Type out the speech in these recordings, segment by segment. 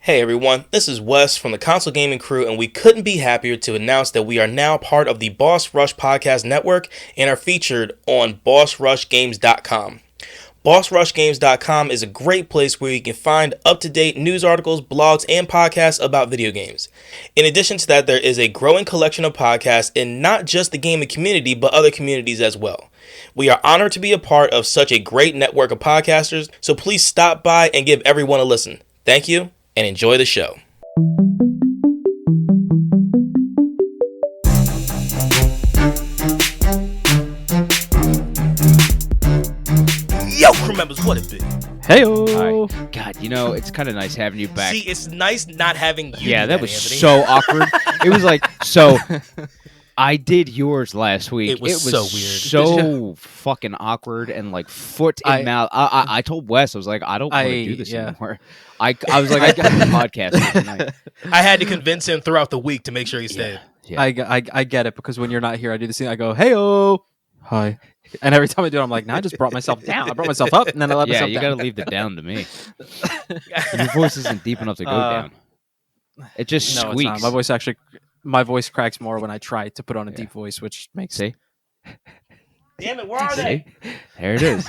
Hey everyone, this is Wes from the Console Gaming Crew, and we couldn't be happier to announce that we are now part of the Boss Rush Podcast Network and are featured on BossRushGames.com. BossRushGames.com is a great place where you can find up-to-date news articles, blogs, and podcasts about video games. In addition to that, there is a growing collection of podcasts in not just the gaming community, but other communities as well. We are honored to be a part of such a great network of podcasters, so please stop by and give everyone a listen. Thank you, and enjoy the show. Yo, crew members, what it be? Hey-o. Hi. God, it's kind of nice having you back. See, it's nice not having you. Yeah, that was Anthony. so awkward. It was like, so I did yours last week. It was so weird. So fucking awkward and like foot in mouth. I told Wes, I was like, I don't want to do this anymore. I was like, I got the podcast tonight. I had to convince him throughout the week to make sure he stayed. Yeah. I get it, because when you're not here, I do this thing. I go, hey-o. Hi. And every time I do it, I'm like, I just brought myself down. I brought myself up, and then I let myself down. Yeah, you got to leave the down to me. Your voice isn't deep enough to go down. It just squeaks. It's not. My voice cracks more when I try to put on a deep voice, which makes See? Damn it, where are they? There it is.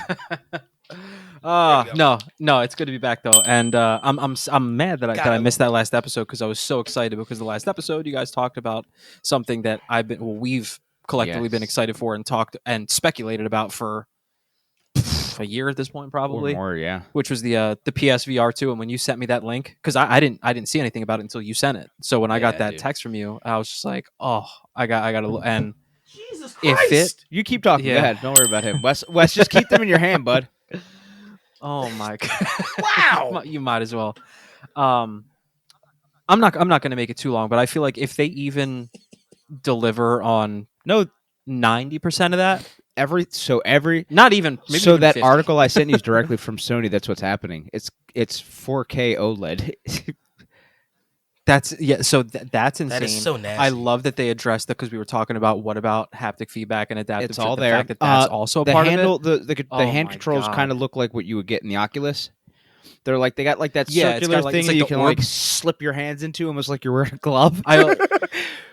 No, it's good to be back though, and I'm mad that I missed that last episode, because I was so excited, because the last episode you guys talked about something that we've collectively been excited for and talked and speculated about for a year at this point, probably or more, yeah. Which was the PSVR 2, and when you sent me that link, because I didn't see anything about it until you sent it. So when I got that text from you, I was just like, oh, I got to look. And Jesus Christ! You keep talking. Go ahead. Don't worry about him. Wes, just keep them in your hand, bud. Oh my god! Wow! You might as well. I'm not going to make it too long, but I feel like if they even deliver on 90% of that, not even maybe so even that 50. article I sent you is directly from Sony. That's what's happening. It's 4K OLED. That's that's insane. That is so nasty. I love that they addressed that, because we were talking about what about haptic feedback and adaptive. It's all the there. fact that's also the part handle, of it. The hand controls kind of look like what you would get in the Oculus. They're like, they got like that circular thing that you can like slip your hands into, almost like you're wearing a glove.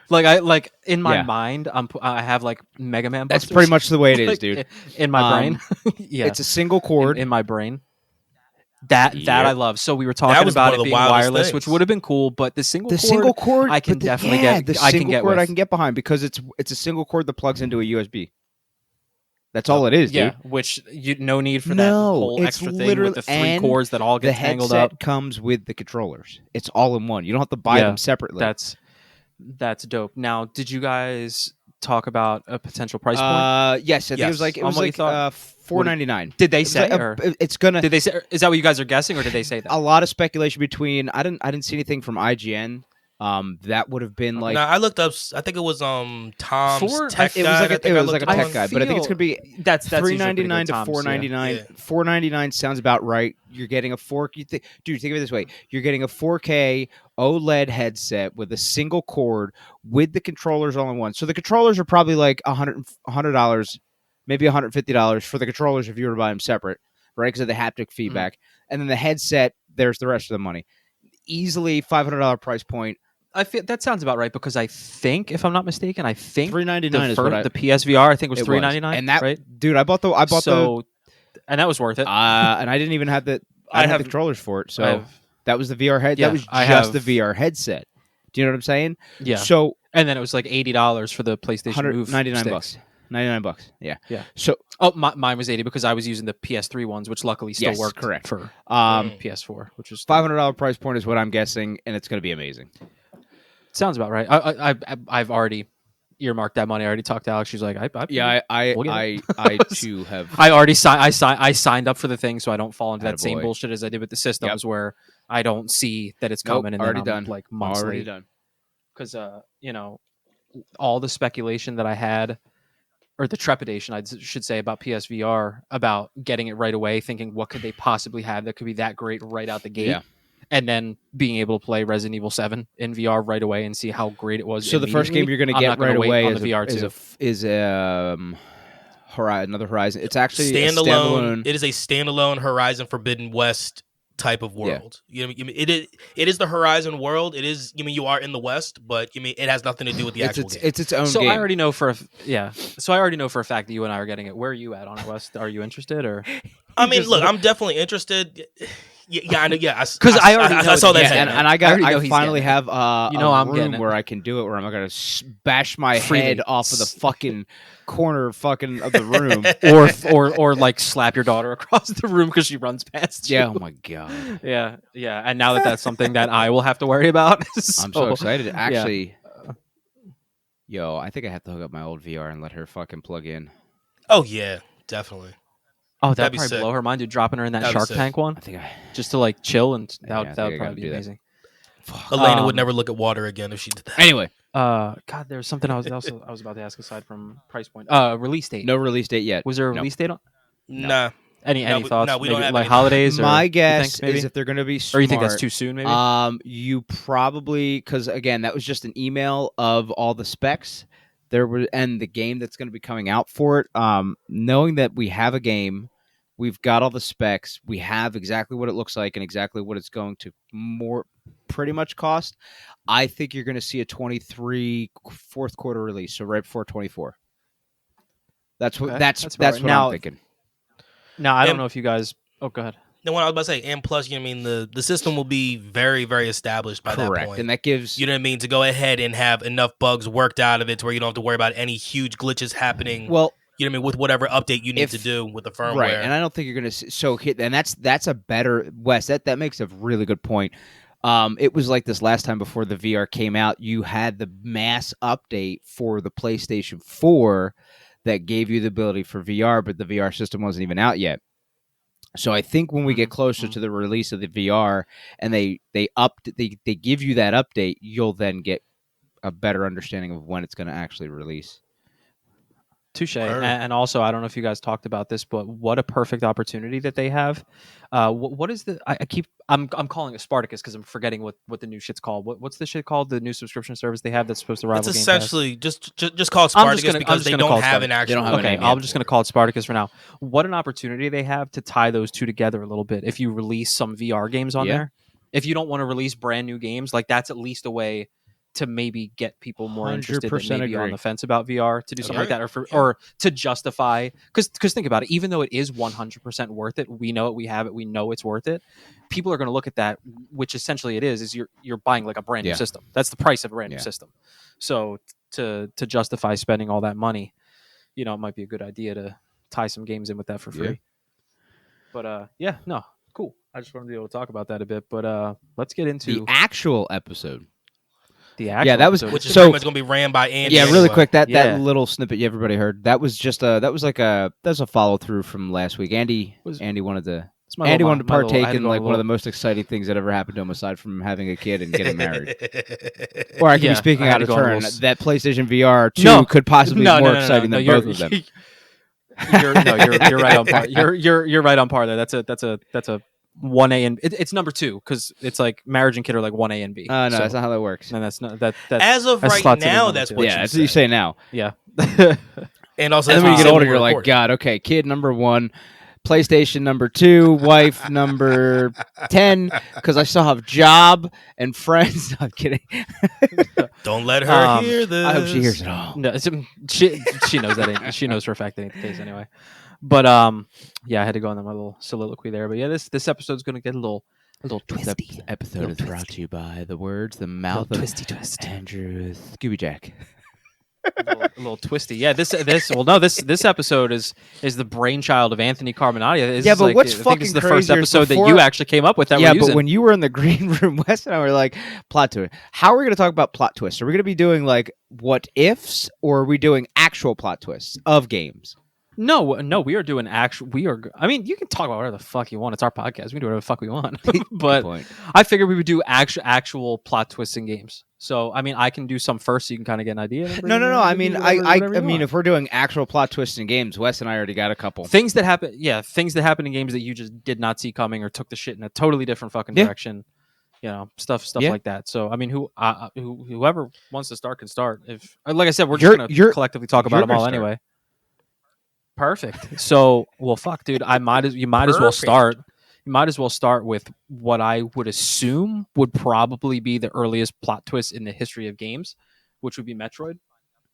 Like in my mind, I have like Mega Man busters. That's pretty much the way it is, dude. In my brain, it's a single cord in my brain. That I love. So we were talking about it being wireless, which would have been cool, but the single cord, I can definitely get. The single cord I can get behind, because it's a single cord that plugs into a USB. That's all it is, dude. Yeah, which no need for that whole extra thing with the three cords that all get tangled up. The headset comes with the controllers. It's all in one. You don't have to buy them separately. That's dope. Now, did you guys talk about a potential price point? Yes, I think it was like $4.99. Did they say? It's gonna. Did they say? Is that what you guys are guessing, or did they say that? A lot of speculation between. I didn't see anything from IGN. That would have been like. No, I looked up. I think it was Tom's tech guide. It was like a tech guide, but I think it's gonna be that's $3.99 to $4.99. Yeah. $4.99 sounds about right. You're getting a dude, think of it this way: you're getting a 4K OLED headset with a single cord with the controllers all in one. So the controllers are probably like $100, maybe $150 for the controllers if you were to buy them separate, right? Because of the haptic feedback, and then the headset. There's the rest of the money. Easily $500 price point. I feel that sounds about right, because I think, if I'm not mistaken, $399 is what the PSVR I think was $399, and that right? Dude, I bought and that was worth it. And I didn't even have the the controllers for it, so that was the VR head. Yeah, that was just the VR headset. Do you know what I'm saying? Yeah. So and then it was like $80 for the PlayStation Move. $99. $99. Yeah. Yeah. So mine was $80 because I was using the PS3 ones, which luckily still worked. Correct. For PS4, which is $500 price point is what I'm guessing, and it's going to be amazing. Sounds about right. I've already earmarked that money. I already talked to Alex. She's like, I too have. I already signed up for the thing, so I don't fall into that same bullshit as I did with the systems, where I don't see that it's coming and already then I'm done. like months already late. Done. Because all the speculation that I had, or the trepidation I should say, about PSVR, about getting it right away, thinking what could they possibly have that could be that great right out the gate. Yeah. And then being able to play Resident Evil 7 in VR right away and see how great it was. So the first game you're going to get right away is another Horizon. It's actually standalone. It is a standalone Horizon Forbidden West type of world. You know, it is the Horizon world. It is, you are in the West, but it has nothing to do with the actual game. It's its own So game. I already know for a fact that you and I are getting it. Where are you at on it, West? Are you interested or? I mean, look, I'm definitely interested. Yeah, I know. Yeah, because I already know I saw that. Yeah, segment. and I finally have I'm getting room it. where I can do it, where I'm not gonna bash my Freely. head off of the fucking corner of the room. or like slap your daughter across the room because she runs past you. Yeah. Oh my god. Yeah. And now that's something that I will have to worry about. I'm so excited. Actually, I think I have to hook up my old VR and let her fucking plug in. Oh yeah, definitely. Oh, That'd that'd be probably sick. blow her mind, dude. Dropping her in that That'd be Shark sick. Tank one, I think just to like chill, and that I would think I probably gotta be do that. amazing. Elena would never look at water again if she did that. Anyway, God, there's something I was about to ask aside from price point. Release date. no release date yet. Was there a No. release date on? Nah. Any thoughts? No, we don't Maybe have like any. holidays. My or guess think, maybe? is if they're going to be smart, Or you think that's too soon? Maybe. You probably, because again, that was just an email of all the specs and the game that's going to be coming out for it. Knowing that we have a game, we've got all the specs, we have exactly what it looks like and exactly what it's going to pretty much cost. I think you're going to see a 23 fourth quarter release, so right before 24. That's what Okay, that's right. what Now, I'm thinking. Now I don't know if you guys. Oh, go ahead. Then what I was about to say, and plus, the system will be very, very established by that point. And that gives you know what I mean, to go ahead and have enough bugs worked out of it to where you don't have to worry about any huge glitches happening. well. You know what I mean, with whatever update you need to do with the firmware. Right, and I don't think you're going to and that's a better Wes. That makes a really good point. It was like this last time before the VR came out. You had the mass update for the PlayStation 4 that gave you the ability for VR, but the VR system wasn't even out yet. So I think when we get closer to the release of the VR and they give you that update, you'll then get a better understanding of when it's going to actually release. Touche. And also, I don't know if you guys talked about this, but what a perfect opportunity that they have. What is the? I'm calling it Spartacus because I'm forgetting what the new shit's called. What's the shit called? The new subscription service they have that's supposed to rival Game Pass? It's essentially just called Spartacus because they don't have an actual. Okay, I'm just going to call it Spartacus for now. What an opportunity they have to tie those two together a little bit. If you release some VR games on there, if you don't want to release brand new games, like that's at least a way to maybe get people more interested than maybe on the fence about VR to do something like that, or to justify, because think about it, even though it is 100% worth it, we know it, we have it, we know it's worth it. People are going to look at that, which essentially it is you're buying like a brand new system. That's the price of a brand new system. So to justify spending all that money, it might be a good idea to tie some games in with that for free. But cool. I just wanted to be able to talk about that a bit. But let's get into the actual episode. That was which is pretty much going to be ran by Andy. Yeah, really quick. That little snippet everybody heard. That was just a follow through from last week. Andy wanted to partake in like one of the most exciting things that ever happened to him aside from having a kid and getting married. Or I could be speaking out of turn. That PlayStation VR 2 could possibly be more exciting than both of them. You're right on par. You're right on par there. That's a 1A and it's number 2 because it's like marriage and kid are like 1A and B. No, that's not how that works. And that's not that. As of right now, that's what that's what you say now. Yeah. And also, and then when you get older, you're like, God, okay, kid number 1, PlayStation number 2, wife number 10, because I still have job and friends. No, I'm kidding. Don't let her hear this. I hope she hears it all. No, she knows that. She knows for a fact that ain't the case anyway. But I had to go on my little soliloquy there. But yeah, this episode's gonna get a little twisty. This episode is brought to you by the words, the mouth of twist. Andrew Scooby Jack. a little twisty. Yeah, this episode is the brainchild of Anthony Carminati. Yeah, but what's fucking this is the crazy first episode that you actually came up with. But when you were in the green room, Wes and I were like, plot twist. How are we going to talk about plot twists? Are we going to be doing like what ifs, or are we doing actual plot twists of games? No, we are doing actual. I mean, you can talk about whatever the fuck you want. It's our podcast. We can do whatever the fuck we want. But I figured we would do actual plot twists in games. So, I mean, I can do some first so you can kind of get an idea. No. I mean, if we're doing actual plot twists in games, Wes and I already got a couple. Things that happen in games that you just did not see coming or took the shit in a totally different fucking direction. Stuff like that. So, I mean, whoever wants to start can start. If, like I said, we're just going to collectively talk about them all anyway. Perfect. So, well, fuck, dude. You might as well start. you might as well start with what I would assume would probably be the earliest plot twist in the history of games, which would be Metroid.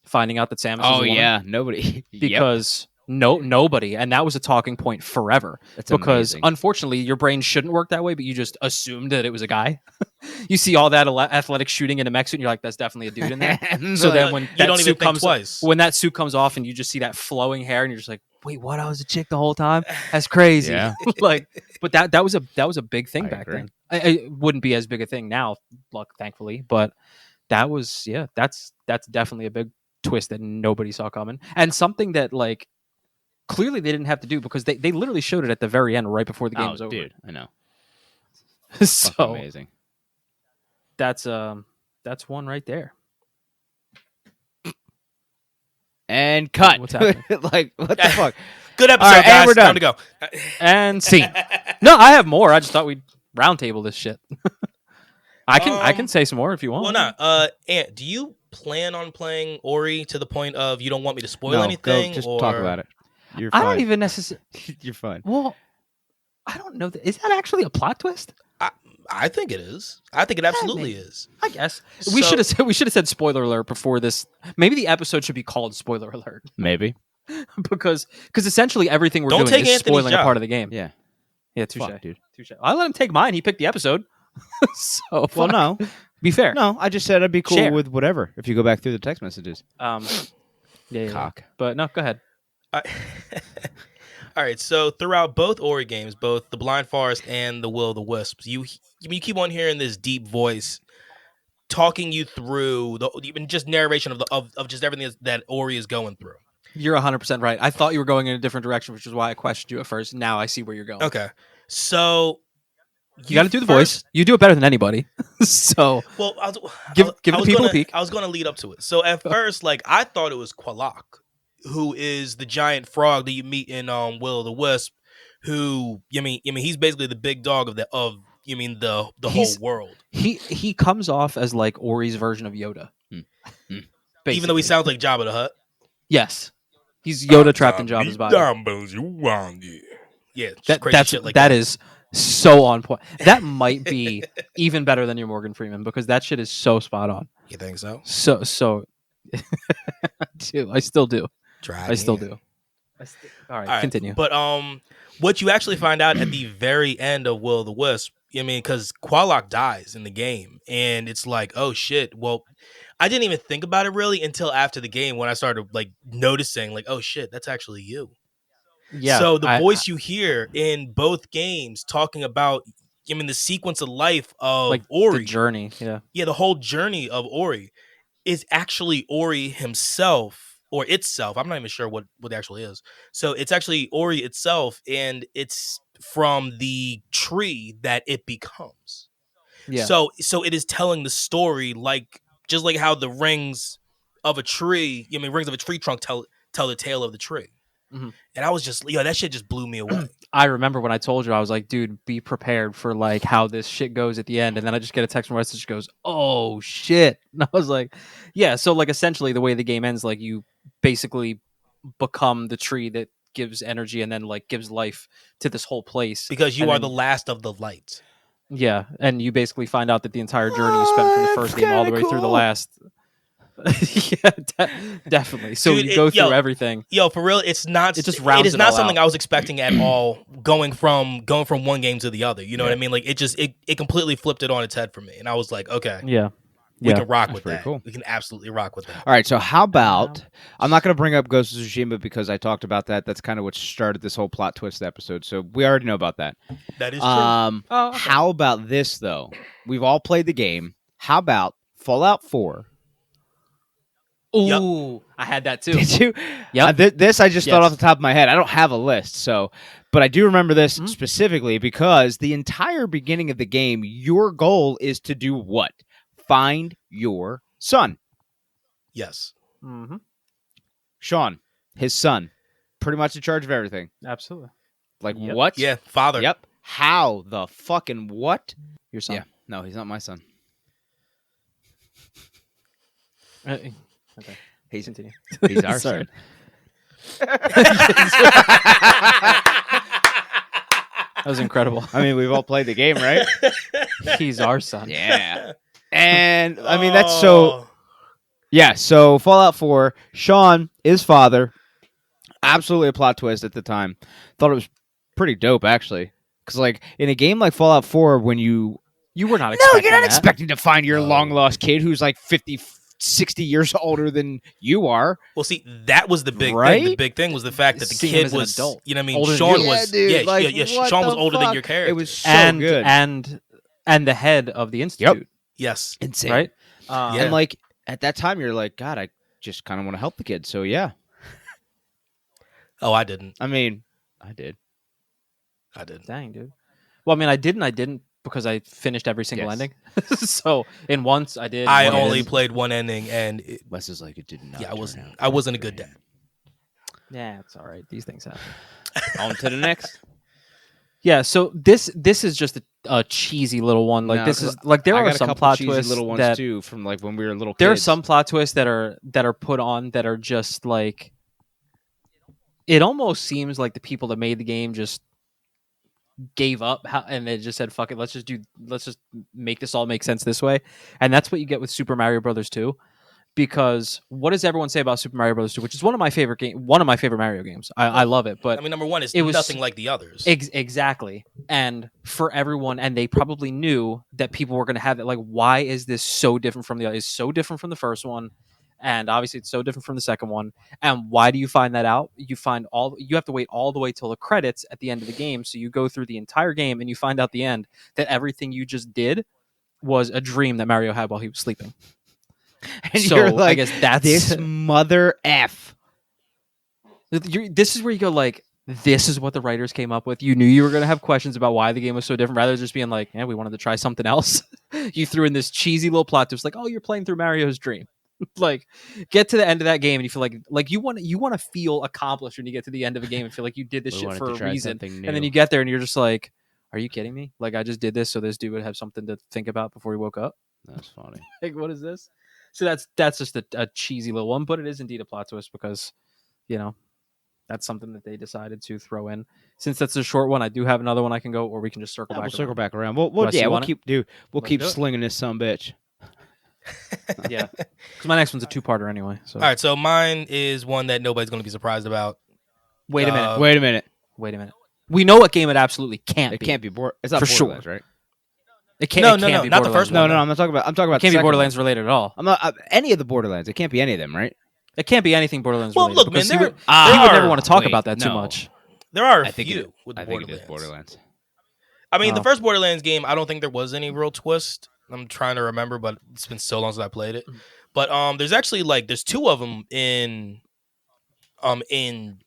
Finding out that Samus is a woman. yeah, nobody. Because nobody, and that was a talking point forever. That's because amazing. unfortunately, your brain shouldn't work that way, but you just assumed that it was a guy. You see all that athletic shooting in a mech suit, and you're like, "That's definitely a dude in there." So then when you that don't even suit think comes, twice. when that suit comes off, and you just see that flowing hair, and you're just like, "Wait, what? I was a chick the whole time? That's crazy." Yeah. Like, but that was a big thing I back agree. then. It wouldn't be as big a thing now, thankfully, but that was that's definitely a big twist that nobody saw coming, and something that like clearly they didn't have to do because they literally showed it at the very end right before the game was over. Dude, I know. So Fucking amazing. that's one right there. And cut. What's happening? Like, what the fuck? Good episode, All right, and guys. we're done. Time to go. And scene. No, I have more. I just thought we'd roundtable this shit. I can say some more if you want. Well, not. Ant, do you plan on playing Ori to the point of you don't want me to spoil No, anything? go, just or... talk about it. You're I fine. don't even necessarily. You're fine. Well, I don't know. Is that actually a plot twist? I think it is. I think it absolutely maybe. is. I guess we should have said spoiler alert before this. Maybe the episode should be called spoiler alert Maybe. because essentially everything we're Don't doing take is Anthony's spoiling a job. part of the game. Yeah. Yeah, touche, Fuck, dude. touche. I let him take mine. He picked the episode. So Well, fuck. no. Be fair. No, I just said I'd be cool Share. with whatever if you go back through the text messages. Yeah. Cock. But no, go ahead. All right, so throughout both Ori games, both the Blind Forest and the Will of the Wisps, you keep on hearing this deep voice talking you through even just narration of just everything that Ori is going through. You're 100% right. I thought you were going in a different direction, which is why I questioned you at first. Now I see where you're going. Okay, so you got to do the voice. You do it better than anybody. So well, give the people a peek. I was going to lead up to it. So at first, like I thought it was Qualak, who is the giant frog that you meet in Will of the Wisp, who I mean he's basically the big dog of the whole world. He comes off as like Ori's version of Yoda. Even though he sounds like Jabba the Hutt. Yes. He's Yoda trapped in Jabba's body. Yeah, that is so on point. That might be even better than your Morgan Freeman because that shit is so spot on. You think so? So I still do. I still do. All right, continue. But what you actually find out at the very end of Will of the Wisp, I mean, because Qualak dies in the game, and it's like, oh shit. Well, I didn't even think about it really until after the game when I started like noticing, like, oh shit, that's actually you. Yeah. So the voice you hear in both games talking about, I mean, the sequence of life of like Ori, the journey, yeah, the whole journey of Ori is actually Ori himself or itself. I'm not even sure what it actually is. So it's actually Ori itself, and it's from the tree that it becomes. Yeah. So it is telling the story just like how the rings of a tree, rings of a tree trunk tell the tale of the tree. Mm-hmm. And I was just, that shit just blew me away. I remember when I told you, I was like, dude, be prepared for like how this shit goes at the end. And then I just get a text from Wes that goes, oh shit. And I was like, yeah. So like essentially the way the game ends, like you basically become the tree that gives energy and then like gives life to this whole place. Because you are the last of the light. Yeah. And you basically find out that the entire journey you spent from the first game all the way through the last. Yeah, definitely. So dude, you go through everything. For real, it's not. It just rounds. It is not something I was expecting at all. Going from one game to the other, you know what I mean? Like it completely flipped it on its head for me, and I was like, okay, we can rock with that. Cool. We can absolutely rock with that. All right, so how about I'm not going to bring up Ghost of Tsushima because I talked about that. That's kind of what started this whole plot twist episode. So we already know about that. That is true. Okay. How about this though? We've all played the game. How about Fallout 4? Ooh, yep. I had that too. Did you? Yeah. This I just thought off the top of my head. I don't have a list, but I do remember this specifically because the entire beginning of the game, your goal is to do what? Find your son. Yes. Mm-hmm. Sean, his son, pretty much in charge of everything. Absolutely. Like what? Yeah, father. Yep. How the fucking what? Your son. Yeah. No, he's not my son. Okay. He's Continue. He's our son. That was incredible. I mean, we've all played the game, right? He's our son. Yeah. And I mean, that's so. Oh. Yeah. So Fallout 4, Sean is father. Absolutely a plot twist at the time. Thought it was pretty dope, actually. Because, like, in a game like Fallout 4, when you You were not no, expecting you're not that. expecting to find your No. long lost kid who's like 50, 60 years older than you are. Well, see, that was the big thing. The Right? big thing was the fact that the Seeing him kid as an was, adult. you know what I mean? Older than Sean you. was, dude, yeah, like, Sean what was the older than fuck? your character. It was so good. And the head of the institute, yes. Insane. right? Yeah. And, like, at that time, you're like, God, I just kind of want to help the kid. So, yeah. Oh, I didn't. I mean, I did. I didn't. Dang, dude. Well, I mean, I didn't because I finished every single Yes. ending. So in once I did. I one I only didn't. played one ending, and Wes is like, it did not. yeah, turn out I wasn't a great. good dad. Yeah, it's all right. These things happen. On to the next. Yeah. So this is just a cheesy little one. Like No, this 'cause is like there I are got a some couple plot cheesy twists little ones that too from like when we were little. there are kids. some plot twists that are put on that are just like it almost seems like the people that made the game just gave up and they just said fuck it, let's just make this all make sense this way. And that's what you get with Super Mario Brothers 2, because what does everyone say about Super Mario Brothers 2, which is one of my favorite Mario games. I love it, but I mean, number one, it was nothing like the others. exactly. And for everyone, and they probably knew that people were going to have it. Like, why is this so different from the other? It's so different from the first one, and obviously it's so different from the second one. And why do you find that out? You have to wait all the way till the credits at the end of the game. So you go through the entire game and you find out the end that everything you just did was a dream that Mario had while he was sleeping. And So you're like, I guess that's this mother f. This is where you go like, this is what the writers came up with. You knew you were going to have questions about why the game was so different, rather than just being like, yeah, we wanted to try something else. You threw in this cheesy little plot twist, like, oh, you're playing through Mario's dream. Like, get to the end of that game and you feel like you want to feel accomplished when you get to the end of a game and feel like you did this We shit wanted for to a try reason. something And then new. you get there and you're just like, are you kidding me? Like, I just did this so this dude would have something to think about before he woke up. That's funny. Like, what is this? So that's just a cheesy little one, but it is indeed a plot twist because, you know, that's something that they decided to throw in. Since that's a short one, I do have another one I can go, or we can just circle Yeah, back. we'll circle around. back around. Wanna We'll see we'll on it? keep Let's keep do it. slinging this some bitch. Yeah, because my next one's a two-parter anyway. So All right, so mine is one that nobody's going to be surprised about. wait a minute. Wait a minute. Wait a minute. We know what game it absolutely can't It be. can't be It's not For sure. Borderlands, right? It can't. No, it no, can't no, be not the Borderlands first No, one. no, I'm not talking about. I'm talking about. It can't the be second Borderlands one. related at all. I'm not any of the Borderlands. It can't be any of them, right? It can't be anything Borderlands Well, related. look, man, because he there would, he would never are- want to talk wait, about that too no. much. There are a I think few it, with the I think Borderlands. it is Borderlands. I mean, Oh. the first Borderlands game, I don't think there was any real twist. I'm trying to remember, but it's been so long since I played it. But there's actually there's two of them in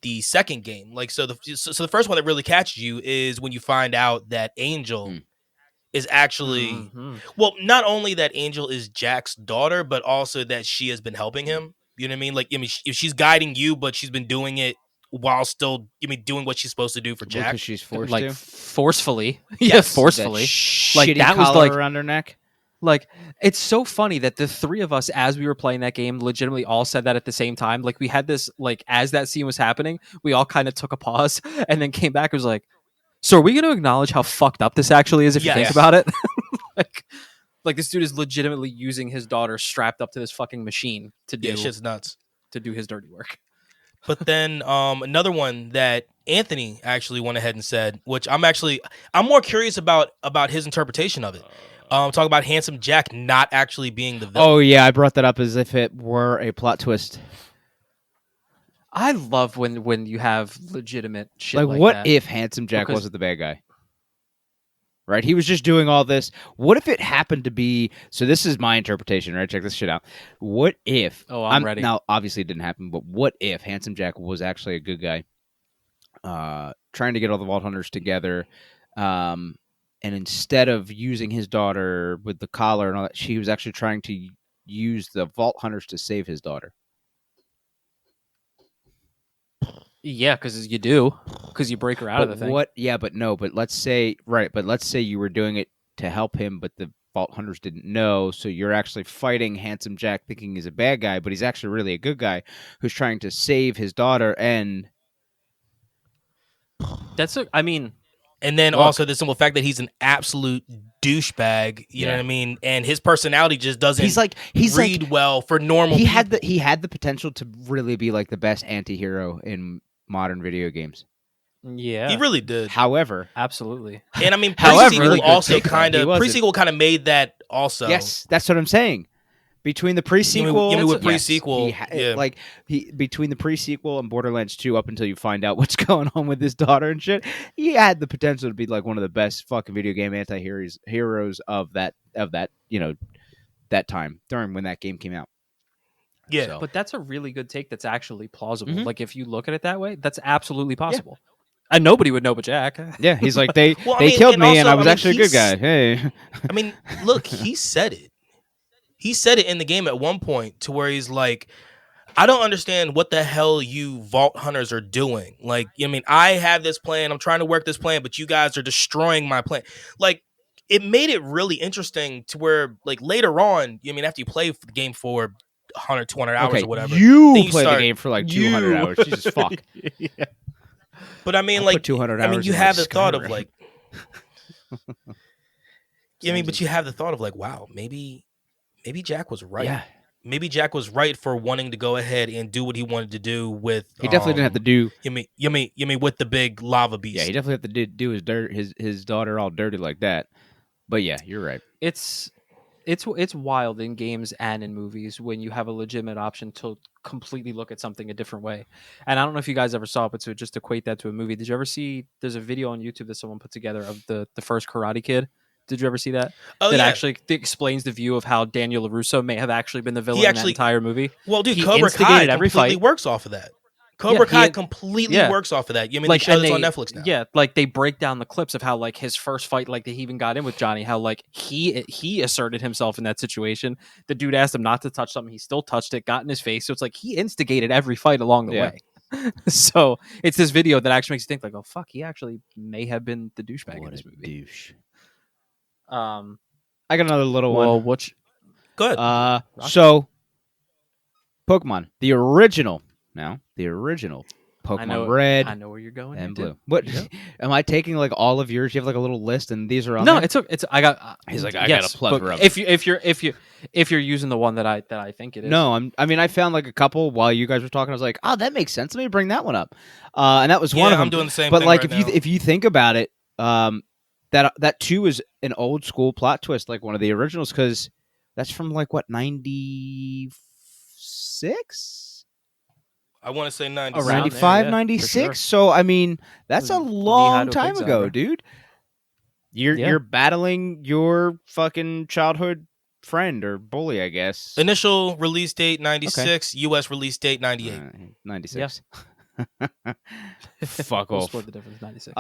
the second game. Like so the first one that really catches you is when you find out that Angel is actually Mhm. well, not only that Angel is Jack's daughter, but also that she has been helping him. You know what I mean? Like, I mean, she's guiding you, but she's been doing it while still, doing what she's supposed to do for Jack. Because she's forced like to. forcefully, Yes, forcefully. That Like, shitty that was, collar like- around her neck. Like, it's so funny that the three of us, as we were playing that game, legitimately all said that at the same time. Like, we had this, like, as that scene was happening, we all kind of took a pause and then came back and was like, so are we going to acknowledge how fucked up this actually is if you think Yes. about it? like this dude is legitimately using his daughter strapped up to this fucking machine to do, Yeah, shit's nuts. to do his dirty work. But then another one that Anthony actually went ahead and said, which I'm more curious about his interpretation of it. Talk about Handsome Jack not actually being the villain. Oh yeah, I brought that up as if it were a plot twist. I love when you have legitimate shit Like, like what that. if Handsome Jack Because- wasn't the bad guy? Right? He was just doing all this. What if it happened to be... So this is my interpretation, right? Check this shit out. What if... Oh, I'm ready. Now, obviously it didn't happen, but what if Handsome Jack was actually a good guy trying to get all the Vault Hunters together, and instead of using his daughter with the collar and all that, she was actually trying to use the Vault Hunters to save his daughter. Yeah, because you do. Because you break her out of the But thing. what? Yeah, but no. But let's say But let's say you were doing it to help him, but the Vault Hunters didn't know. So you're actually fighting Handsome Jack, thinking he's a bad guy, but he's actually really a good guy who's trying to save his daughter. And I mean, And then Look. also the simple fact that he's an absolute douchebag, you know what I mean? And his personality just doesn't read well for normal people. He had the potential to really be like the best anti-hero in modern video games. Yeah, He really did. However, absolutely. And I mean, However, prequel also he wasn't. prequel kind of made that also. Yes, that's what I'm saying. Between the pre-sequel, You mean with yes, pre-sequel, between the pre-sequel and Borderlands 2, up until you find out what's going on with his daughter and shit, he had the potential to be like one of the best fucking video game anti-heroes of that that time during when that game came out. Yeah. So. But that's a really good take. That's actually plausible. Mhm. Like if you look at it that way, that's absolutely possible. And nobody would know but Jack. Yeah, he's like they Well, I they mean, killed and me, also, and I was I mean, actually a good guy. Hey, I mean, look, he said it. He said it in the game at one point to where he's like, I don't understand what the hell you vault hunters are doing. Like, I mean, I have this plan. I'm trying to work this plan, but you guys are destroying my plan. Like, it made it really interesting to where, like, later on, I mean, after you play the game for 100, 200 hours or whatever. you then play the game for like 200 hours. Jesus fuck. Yeah. But I mean, I like, put 200 I mean, hours you in, have like, the thought of Skyrim. like, I mean, but you have the thought of like, wow, maybe Jack was right. Yeah, Maybe Jack was right for wanting to go ahead and do what he wanted to do with. he definitely didn't have to do. You mean with the big lava beast? Yeah, he definitely had to do his daughter all dirty like that. But yeah, you're right. It's wild in games and in movies when you have a legitimate option to completely look at something a different way. And I don't know if you guys ever saw it, but to just equate that to a movie, did you ever see? There's a video on YouTube that someone put together of the first Karate Kid. Did you ever see that? Oh, that yeah. actually explains the view of how Daniel LaRusso may have actually been the villain in that entire movie. Well, dude, He Cobra Kai instigated every completely fight. works off of that. Cobra Yeah, Kai completely works off of that. You mean like, the show and that's on Netflix now? Yeah, like they break down the clips of how like his first fight, like they even got in with Johnny, how like he asserted himself in that situation. The dude asked him not to touch something, he still touched it, got in his face. So it's like he instigated every fight along the way. So it's this video that actually makes you think like, oh fuck, he actually may have been the douchebag in this movie. Douche. I got another little Well, one. Good. So Pokemon, the original Pokemon Red I know where you're going and here, Blue. too. What Yep. am I taking like all of yours? You have like a little list, and these are on. No, there? it's I got. He's like, I yes, got a plethora but of if you're using the one that I think it is. No, I mean, I found like a couple while you guys were talking. I was like, oh, that makes sense. Let me bring that one up. And that was one of them. I'm doing the same but thing like, right if you think about it, that 2 is an old school plot twist, like one of the originals, because that's from like what 96. I want to say 96. Around 95, there, 96. for sure. So I mean, that's a Knee-high long to a time pig ago, zapper. dude. You're battling your fucking childhood friend or bully, I guess. Initial release date 96, US release date 98. 96. Fuck We'll off. split the difference. 96.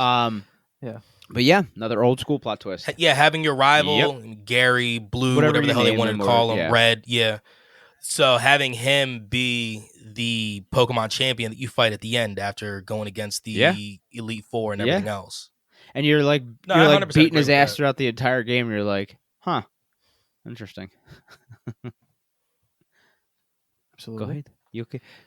Yeah. But yeah, another old school plot twist. Yeah, having your rival, Gary, Blue, whatever the you hell they name wanted them, to call or- him, yeah. Red, yeah. So having him be the Pokemon champion that you fight at the end after going against the Elite Four and everything else. And you're like No, I 100% beating agree his with ass that. throughout the entire game, and you're like, huh. Interesting. Absolutely. Go ahead.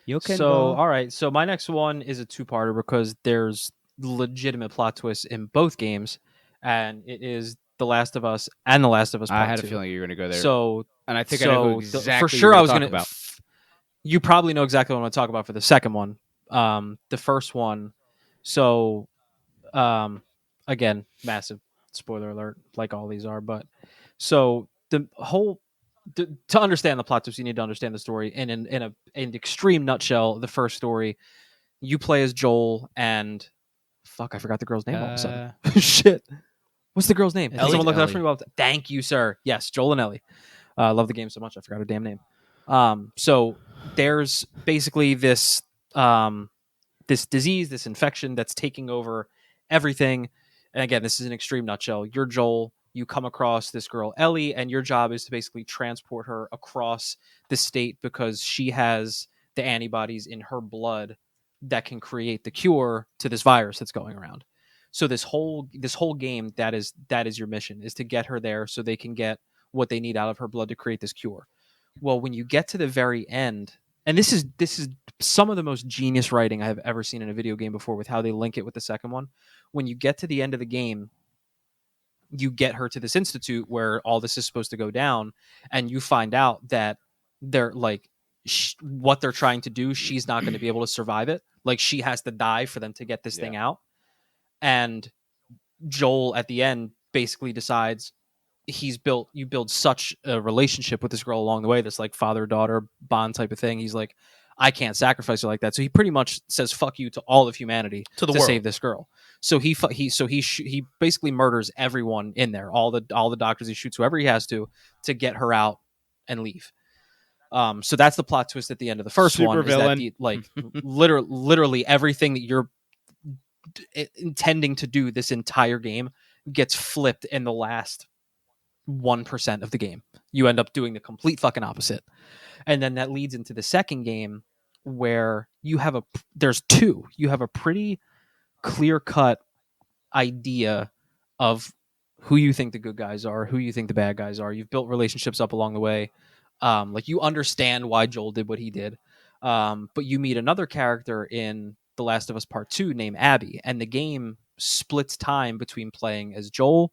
You can So, go. all right. So my next one is a two-parter because there's legitimate plot twists in both games, and it is The Last of Us and The Last of Us Part I had a 2. feeling you were going to go there. So, and I think I know who for exactly sure I was going going to talk about. You probably know exactly what I'm going to talk about for the second one. The first one. So, again, massive spoiler alert, like all these are. But so the whole to understand the plot twist, you need to understand the story. And in an extreme nutshell, the first story, you play as Joel and fuck, I forgot the girl's name all of a sudden. Shit, what's the girl's name? Ellie. Someone looked it up Ellie. for me. Well, thank you, sir. Yes, Joel and Ellie. I love the game so much, I forgot her damn name. So there's basically this this disease, this infection that's taking over everything. And again, this is an extreme nutshell. You're Joel. You come across this girl, Ellie, and your job is to basically transport her across the state because she has the antibodies in her blood that can create the cure to this virus that's going around. So this whole game, that is your mission, is to get her there so they can get what they need out of her blood to create this cure. Well, when you get to the very end, and this is some of the most genius writing I have ever seen in a video game before, with how they link it with the second one. When you get to the end of the game, you get her to this institute where all this is supposed to go down, and you find out that they're like what they're trying to do, she's not going to be able to survive it. Like, she has to die for them to get this thing out. And Joel at the end basically decides you build such a relationship with this girl along the way, this like father-daughter bond type of thing. He's like, I can't sacrifice her like that. So he pretty much says fuck you to all of humanity To the to world. save this girl. So he basically murders everyone in there, all the doctors. He shoots whoever he has to get her out and leave. So that's the plot twist at the end of the first Super one. villain. Is that like literally everything that you're intending to do this entire game gets flipped in the last 1% of the game. You end up doing the complete fucking opposite. And then that leads into the second game, where you have a pretty clear-cut idea of who you think the good guys are, who you think the bad guys are. You've built relationships up along the way. Like, you understand why Joel did what he did. But you meet another character in The Last of Us Part 2 named Abby, and the game splits time between playing as Joel,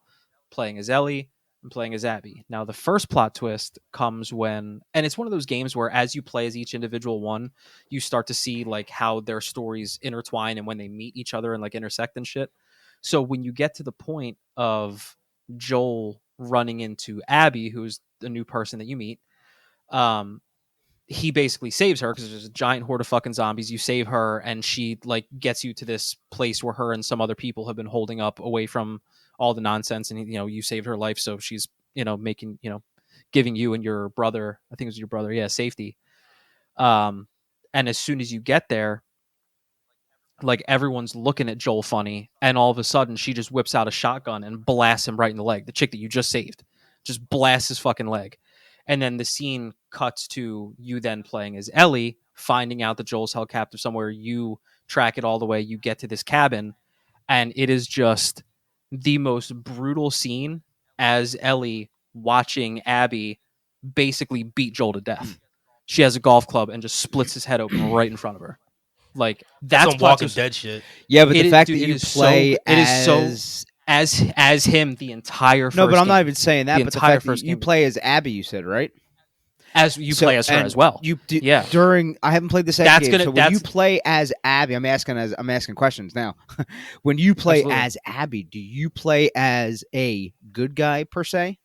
playing as Ellie, and playing as Abby. Now, the first plot twist comes when, and it's one of those games where as you play as each individual one, you start to see like how their stories intertwine and when they meet each other and like intersect and shit. So when you get to the point of Joel running into Abby, who's the new person that you meet, he basically saves her because there's a giant horde of fucking zombies. You save her, and she like gets you to this place where her and some other people have been holding up away from all the nonsense. And you saved her life, so she's making giving you and your brother, I think it was your brother, safety. And as soon as you get there, like, everyone's looking at Joel funny, and all of a sudden she just whips out a shotgun and blasts him right in the leg. The chick that you just saved just blasts his fucking leg. And then the scene cuts to you then playing as Ellie, finding out that Joel's held captive somewhere. You track it all the way. You get to this cabin, and it is just the most brutal scene as Ellie watching Abby basically beat Joel to death. She has a golf club and just splits his head open right in front of her. Like, that's some Walking Dead shit. Yeah, but the fact dude, that you play as him the entire first no, but I'm game. not even saying that. The But the entire fact that first you game. play as Abby, you said, right? As you play as her as well. Yeah. During I haven't played the second That's game, so when you that's- play as Abby, I'm asking questions now. When you play Absolutely. as Abby, do you play as a good guy per se?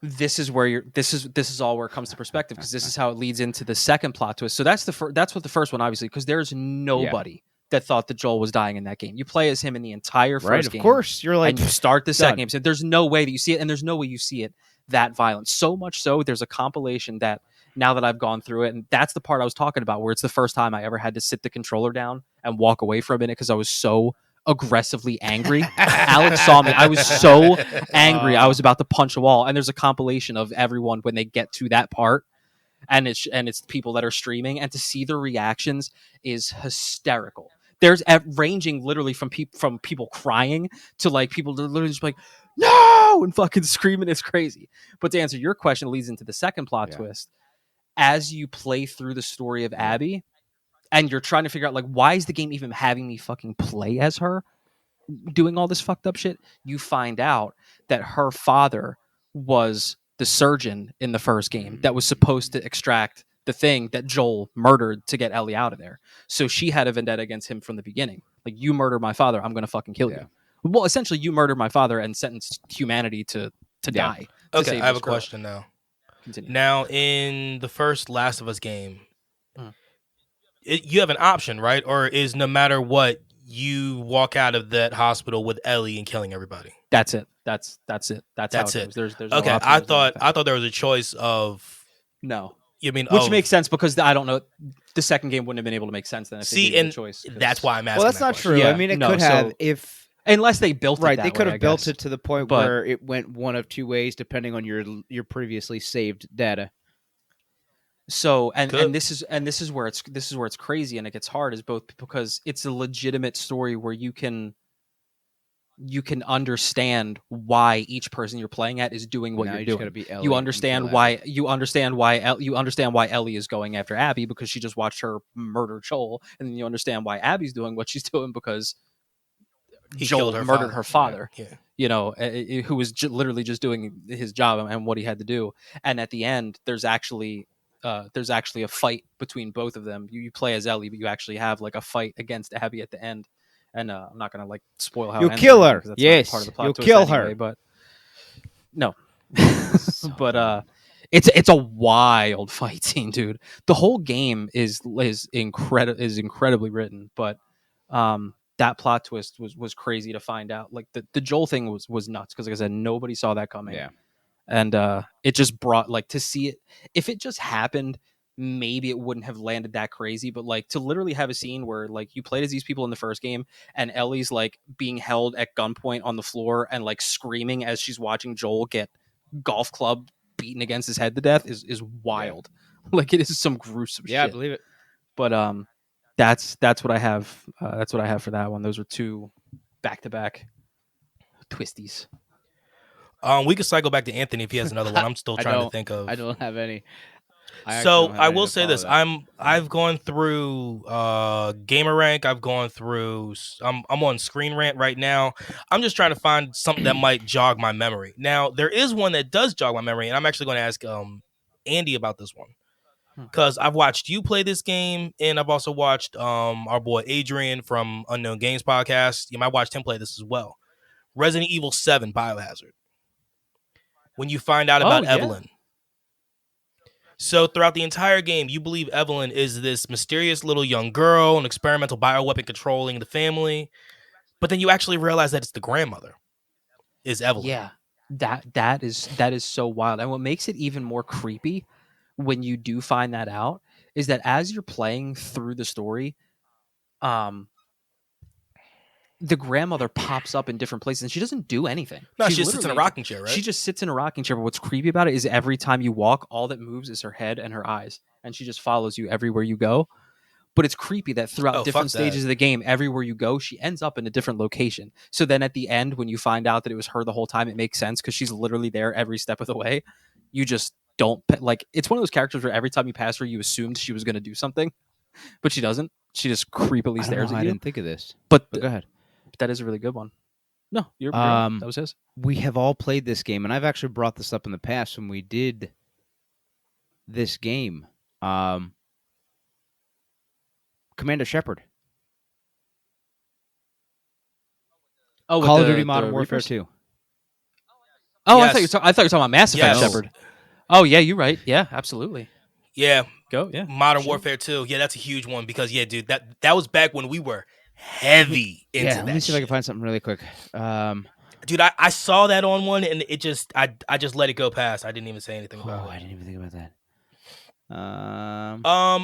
This is where this is all where it comes to perspective, because this is how it leads into the second plot twist. So that's what the first one, obviously, because there's nobody that thought that Joel was dying in that game. You play as him in the entire first game. Of course, you're like, and you start the second done. game. So there's no way that you see it, and there's no way you see it that violent. So much so, there's a compilation that, now that I've gone through it, and that's the part I was talking about, where it's the first time I ever had to sit the controller down and walk away for a minute because I was so aggressively angry. Alex saw me. I was so angry. I was about to punch a wall. And there's a compilation of everyone when they get to that part, and it's people that are streaming, and to see their reactions is hysterical. There's ranging literally from people crying to like people literally just like, no, and fucking screaming. It's crazy. But to answer your question, it leads into the second plot twist. As you play through the story of Abby, and you're trying to figure out, like, why is the game even having me fucking play as her doing all this fucked up shit? You find out that her father was the surgeon in the first game that was supposed to extract the thing that Joel murdered to get Ellie out of there. So she had a vendetta against him from the beginning. Like, you murdered my father, I'm going to fucking kill you. Well, essentially, you murdered my father and sentenced humanity to die. Okay, I have a question now. Continue. Now, in the first Last of Us game, you have an option, right? Or is no matter what, you walk out of that hospital with Ellie and killing everybody? That's it. That's it. That's how it goes. There's okay. No option, I thought there was a choice of no. You mean which makes sense, because I don't know, the second game wouldn't have been able to make sense then if they gave you the choice. That's why I'm asking. Well, that's not true. Yeah, I mean, it could have if unless they built it right. That they could way, have built it to the point But- where it went one of two ways depending on your previously saved data. So and this is where it's crazy and it gets hard, is both because it's a legitimate story where you can you can understand why each person you're playing at is doing what Now you're you just doing. gotta be Ellie You and understand kill why Abby. you understand why Ellie is going after Abby because she just watched her murder Joel, and then you understand why Abby's doing what she's doing because He Joel killed her murdered father. her father. Yeah. You know, who was literally just doing his job and what he had to do. And at the end, there's actually a fight between both of them. You play as Ellie, but you actually have like a fight against Abby at the end. And I'm not gonna like spoil how You'll it ends kill her. because that's Yes, not part of the plot you'll twist kill anyway. her. But no, So but dumb. it's a wild fight scene, dude. The whole game is incredibly written, but that plot twist was crazy to find out. Like the Joel thing was nuts because, like I said, nobody saw that coming. Yeah. And it just brought like to see it. If it just happened, maybe it wouldn't have landed that crazy. But like to literally have a scene where like you played as these people in the first game, and Ellie's like being held at gunpoint on the floor and like screaming as she's watching Joel get golf club beaten against his head to death is wild. Like it is some gruesome Yeah, I shit. believe it. But that's what I have. That's what I have for that one. Those were two back-to-back twisties. We could cycle back to Anthony if he has another one. I'm still trying to think of. I don't have any. So I will say this: I've gone through gamer rank. I've gone through. I'm on Screen Rant right now. I'm just trying to find something that might jog my memory. Now there is one that does jog my memory, and I'm actually going to ask Andy about this one because I've watched you play this game, and I've also watched our boy Adrian from Unknown Games podcast. I watched him play this as well. Resident Evil 7 Biohazard. When you find out about Evelyn. So throughout the entire game, you believe Evelyn is this mysterious little young girl, an experimental bioweapon controlling the family. But then you actually realize that it's the grandmother is Evelyn. Yeah, that is so wild. And what makes it even more creepy when you do find that out is that as you're playing through the story, the grandmother pops up in different places and she doesn't do anything. No, she just sits in a rocking chair, right? She just sits in a rocking chair. But what's creepy about it is every time you walk, all that moves is her head and her eyes. And she just follows you everywhere you go. But it's creepy that throughout different stages of the game, everywhere you go, she ends up in a different location. So then at the end, when you find out that it was her the whole time, it makes sense because she's literally there every step of the way. You just don't like. It's one of those characters where every time you pass her, you assumed she was going to do something, but she doesn't. She just creepily stares at you. I didn't think of this. But go ahead. That is a really good one. No, you're right. That was his. We have all played this game, and I've actually brought this up in the past when we did this game. Commander Shepard. Oh, Call of Duty Modern Warfare 2. Oh, yes. I thought you were talking about Mass Effect Shepard. Oh, yeah, you're right. Yeah, absolutely. Yeah. Go, yeah. Modern Warfare 2. Yeah, that's a huge one because, yeah, dude, that was back when we were heavy into that. Let me see if I can find something really quick. Dude, I saw that on one and it just I just let it go past. I didn't even say anything about it. I didn't even think about that.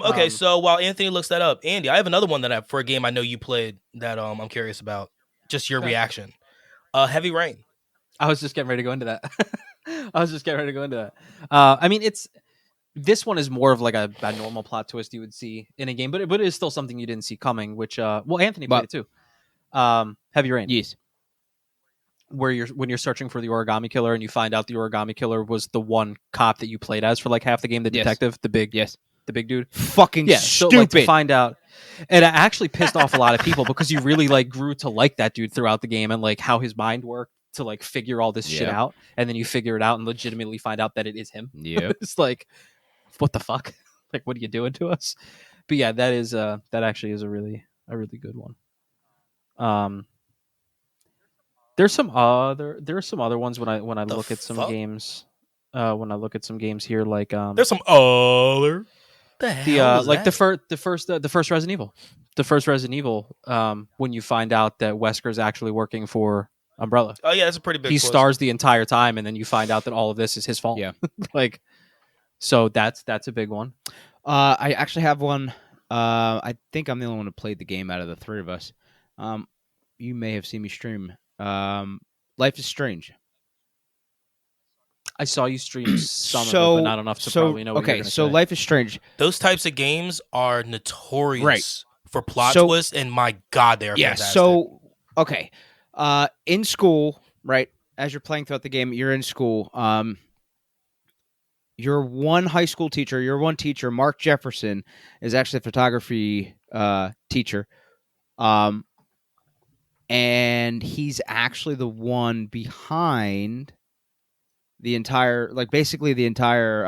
Okay, so while Anthony looks that up, Andy, I have another one that for a game I know you played that I'm curious about. Just your reaction. Heavy Rain. I was just getting ready to go into that. I mean, this one is more of like a normal plot twist you would see in a game, but it is still something you didn't see coming. Which Anthony played it too. Heavy Rain. Yes. When you're searching for the origami killer and you find out the origami killer was the one cop that you played as for like half the game, the detective, the big dude. Fucking stupid. So, like, to find out, and it actually pissed off a lot of people because you really like grew to like that dude throughout the game and like how his mind worked to like figure all this shit out, and then you figure it out and legitimately find out that it is him. Yeah, it's like, what the fuck? Like, what are you doing to us? But yeah, that actually is a really good one. There are some other ones when I look at some games. When I look at some games here, like there's some other. The first Resident Evil. The first Resident Evil. When you find out that Wesker's actually working for Umbrella. Oh yeah, that's a pretty big. He stars the entire time, and then you find out that all of this is his fault. Yeah, like, so that's a big one. I actually have one. I think I'm the only one who played the game out of the three of us. You may have seen me stream. Life is Strange. I saw you stream some of it, but not enough to probably know what you're going to say. Life is Strange. Those types of games are notorious for plot twists, and my God, they are fantastic. So, okay. In school, right? As you're playing throughout the game, you're in school. Your one high school teacher, your one teacher, Mark Jefferson, is actually a photography teacher. And he's actually the one behind the entire, like basically the entire,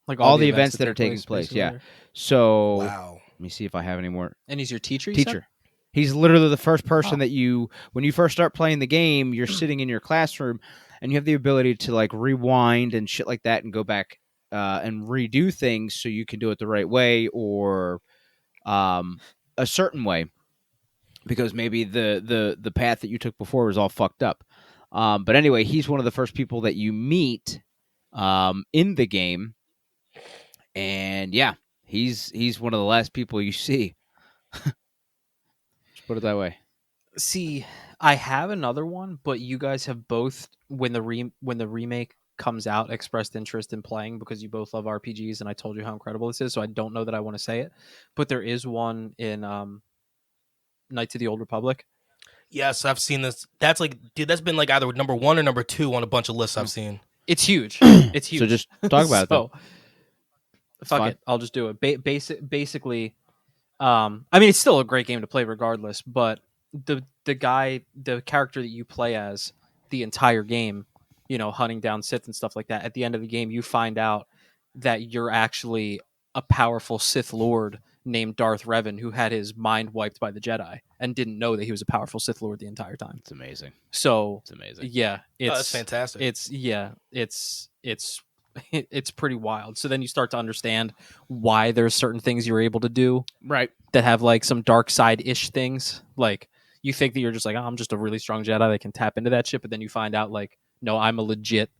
Like all the events that are taking place. Yeah. basically. So Wow. let me see if I have any more. And he's your teacher. You said? Teacher. He's literally the first person Oh. that when you first start playing the game, you're sitting in your classroom and you have the ability to like rewind and shit like that and go back and redo things so you can do it the right way or a certain way because maybe the path that you took before was all fucked up. But anyway, he's one of the first people that you meet in the game. And yeah, he's one of the last people you see. Just put it that way. See, I have another one, but you guys have both when the remake comes out expressed interest in playing because you both love RPGs, and I told you how incredible this is. So I don't know that I want to say it, but there is one in Knights of the Old Republic. Yes, I've seen this. That's like, dude, that's been like either number 1 or number 2 on a bunch of lists I've seen. It's huge. It's huge. So just talk about it. Though. Fuck fine. it. I'll just do it. Basically, I mean, it's still a great game to play regardless, but the character that you play as the entire game, you know, hunting down Sith and stuff like that, at the end of the game, you find out that you're actually a powerful Sith Lord named Darth Revan who had his mind wiped by the Jedi and didn't know that he was a powerful Sith Lord the entire time. It's amazing. So It's amazing. yeah, That's fantastic. It's pretty wild. So then you start to understand why there's certain things you're able to do Right. that have like some dark side-ish things. Like you think that you're just like, oh, I'm just a really strong Jedi that can tap into that shit, but then you find out like, no, I'm a legit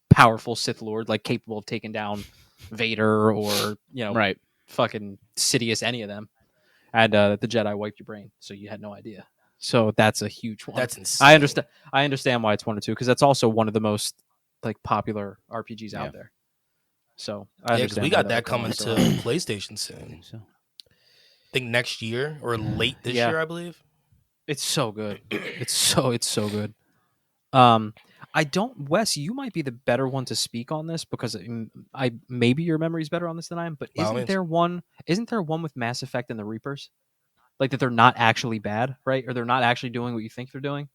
powerful Sith Lord, like capable of taking down Vader or, you know, Right. fucking Sidious, any of them. And the Jedi wiped your brain, so you had no idea. So that's a huge one. That's insane. I understand why it's 1 or 2 because that's also one of the most like popular RPGs out there. So I Yeah, because understand we why got that that would come coming up. to PlayStation soon. I think so. I think next year or late this Yeah. year, I believe. It's so good. It's so good. I don't, Wes, you might be the better one to speak on this because I maybe your memory's better on this than I am, but By all isn't means. there one with Mass Effect and the Reapers? Like that they're not actually bad, right? Or they're not actually doing what you think they're doing?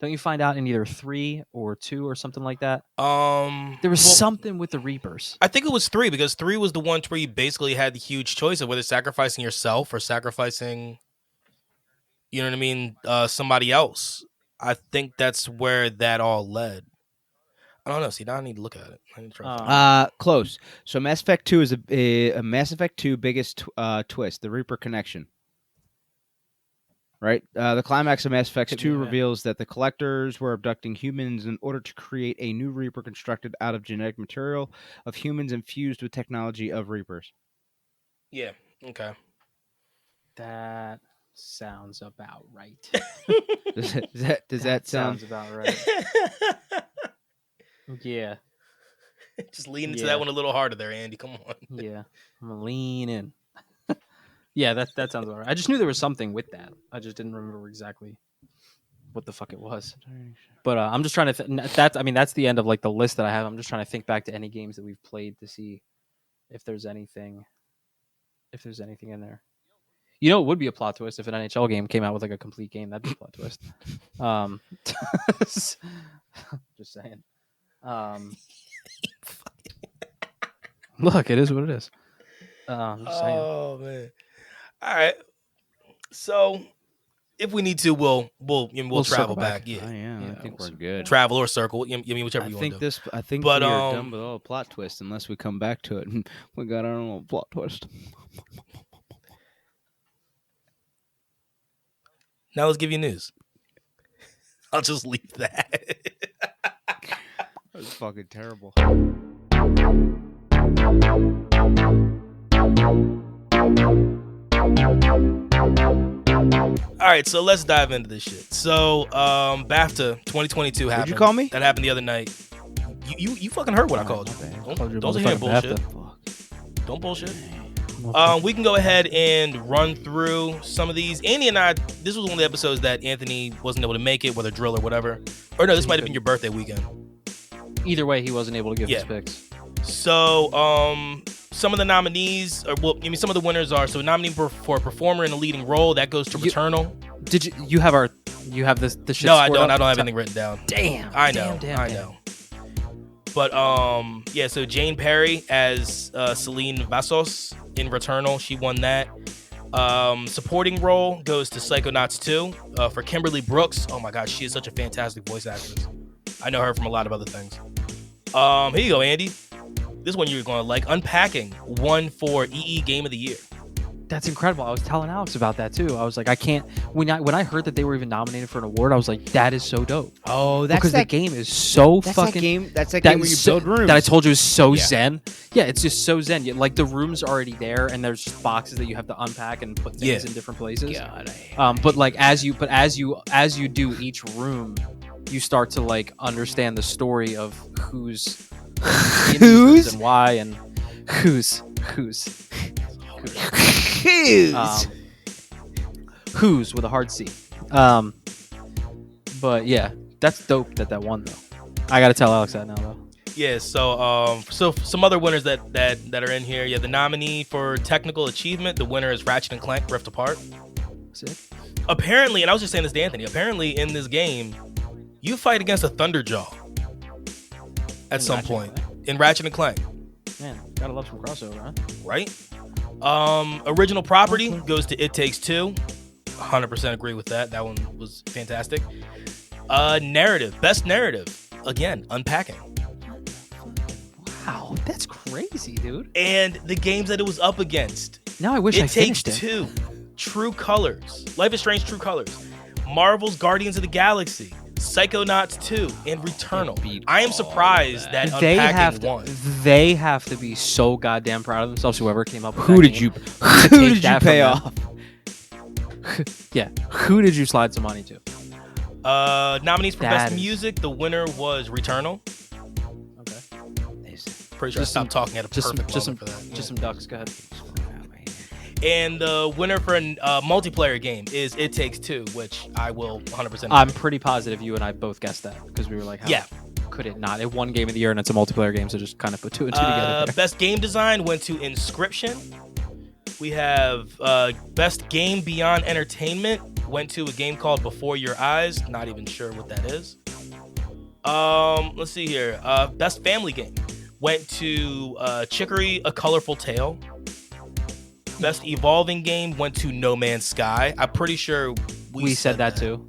Don't you find out in either 3 or 2 or something like that? There was something with the Reapers. I think it was 3 because 3 was the one where you basically had the huge choice of whether sacrificing yourself or sacrificing, you know what I mean, somebody else. I think that's where that all led. I don't know. See, now I need to look at it. I need to try to find it. Close. So Mass Effect 2 is a Mass Effect 2 biggest twist, the Reaper connection. Right? The climax of Mass Effect 2 reveals that the collectors were abducting humans in order to create a new Reaper constructed out of genetic material of humans infused with technology of Reapers. Yeah. Okay. That sounds about right. Does that sound sounds about right? Yeah. Just lean into that one a little harder there, Andy. Come on. Yeah. I'm gonna lean in. Yeah, that sounds about right. I just knew there was something with that. I just didn't remember exactly what the fuck it was. But I'm just trying to that's the end of like the list that I have. I'm just trying to think back to any games that we've played to see if there's anything in there. You know, it would be a plot twist if an NHL game came out with like a complete game. That'd be a plot twist. Just saying. Look, it is what it is. Just saying. Oh man! All right. So, if we need to, we'll travel circle back. back. Yeah. Oh, yeah, I think we're good. Travel or circle. You mean whichever you want to do. I think But, we are done with all plot twists unless we come back to it and we got our own plot twist. Now let's give you news. I'll just leave that. That was fucking terrible. All right, so let's dive into this shit. So, BAFTA 2022 happened. What'd you call me? That happened the other night. You fucking heard what I called you. Don't say any bullshit. Don't bullshit. We can go ahead and run through some of these. Andy and I, this was one of the episodes that Anthony wasn't able to make it, whether drill or whatever. Or no, this might have been your birthday weekend. Either way, he wasn't able to give his picks. So, some of the nominees, some of the winners are, so nominee for a performer in a leading role, that goes to Returnal. Did you have the shit? No, I don't. I don't have anything written down. Damn. I know. But so Jane Perry as Celine Vassos in Returnal, she won that. Supporting role goes to Psychonauts 2. For Kimberly Brooks, oh my gosh, she is such a fantastic voice actress. I know her from a lot of other things. Here you go, Andy. This one you're going to like. Unpacking won for EE Game of the Year. That's incredible. I was telling Alex about that too. I was like, I can't. When I heard that they were even nominated for an award, I was like, that is so dope. Oh, that's because the game is so fucking. That's that game where you build rooms. That I told you is so zen. Yeah, it's just so zen. Like the room's already there, and there's just boxes that you have to unpack and put things in different places. God, but like as you do each room, you start to like understand the story of who's and why and who's with a hard C. But yeah, that's dope that won though. I gotta tell Alex that now though. Yeah, so some other winners that are in here. Yeah, the nominee for technical achievement, the winner is Ratchet and Clank Rift Apart. Sick. Apparently, and I was just saying this to Anthony, apparently in this game, you fight against a Thunderjaw at some point in Ratchet and Clank. Man, gotta love some crossover, huh? Right? Original property goes to It Takes Two. 100% agree with that. That one was fantastic. Narrative, best narrative. Again, Unpacking. Wow, that's crazy, dude. And the games that it was up against. Now I wish I finished it. It Takes Two. True Colors. Life is Strange True Colors. Marvel's Guardians of the Galaxy. Psychonauts 2 and Returnal. I am surprised that Unpacking won. They have to be so goddamn proud of themselves. Whoever came up with who did you pay off? Yeah, who did you slide some money to? Nominees for best music. The winner was Returnal. Okay. Pretty sure I stopped talking at a perfect moment for that. Just some ducks. Go ahead. And the winner for a multiplayer game is It Takes Two, which I will 100%. I'm pretty positive you and I both guessed that because we were like, how could it not? It won Game of the Year and it's a multiplayer game, so just kind of put two and two together. Best game design went to Inscription. We have best game beyond entertainment went to a game called Before Your Eyes. Not even sure what that is. Let's see here. Best family game went to Chicory: A Colorful Tale. Best evolving game went to No Man's Sky. I'm pretty sure we said that too.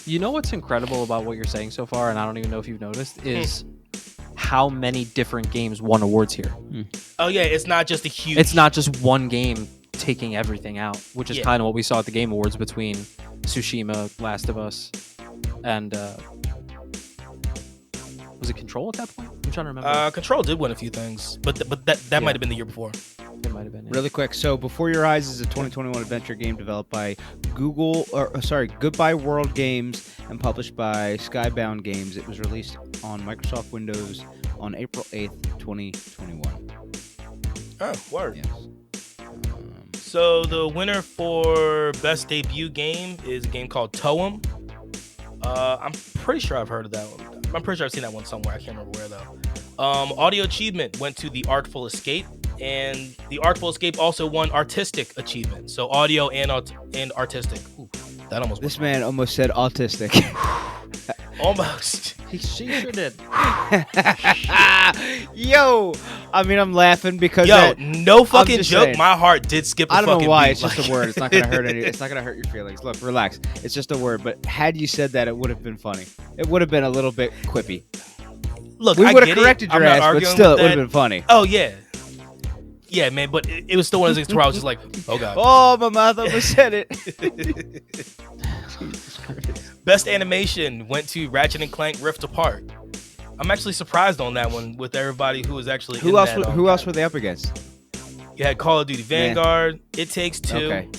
You know what's incredible about what you're saying so far, and I don't even know if you've noticed, is how many different games won awards here. Oh yeah, it's not just a huge. It's not just one game taking everything out, which is kind of what we saw at the Game Awards between Tsushima, Last of Us, and was it Control at that point? I'm trying to remember. Control did win a few things, but that might have been the year before. It might have been. Really quick. So, Before Your Eyes is a 2021 adventure game developed by Goodbye World Games and published by Skybound Games. It was released on Microsoft Windows on April 8th, 2021. Oh, word. Yes. So the winner for best debut game is a game called Toem. I'm pretty sure I've heard of that one. I'm pretty sure I've seen that one somewhere. I can't remember where though. Audio achievement went to The Artful Escape, and The Artful Escape also won artistic achievement. So audio and artistic. Ooh, that almost. This man almost said autistic. Almost. She sure did. Yo, I mean, I'm laughing because no fucking joke. Saying, my heart did skip. I don't know why. Beat. It's just a word. It's not gonna hurt any. It's not gonna hurt your feelings. Look, relax. It's just a word. But had you said that, it would have been funny. It would have been a little bit quippy. Look, we would have corrected your ass, but still, it would have been funny. Oh yeah. Yeah, man, but it was still one of those things where I was just like, oh god. Oh, my mouth almost said it. Best animation went to Ratchet and Clank Rift Apart. I'm actually surprised on that one with everybody who was actually Who else were they up against? You had Call of Duty Vanguard, It Takes Two,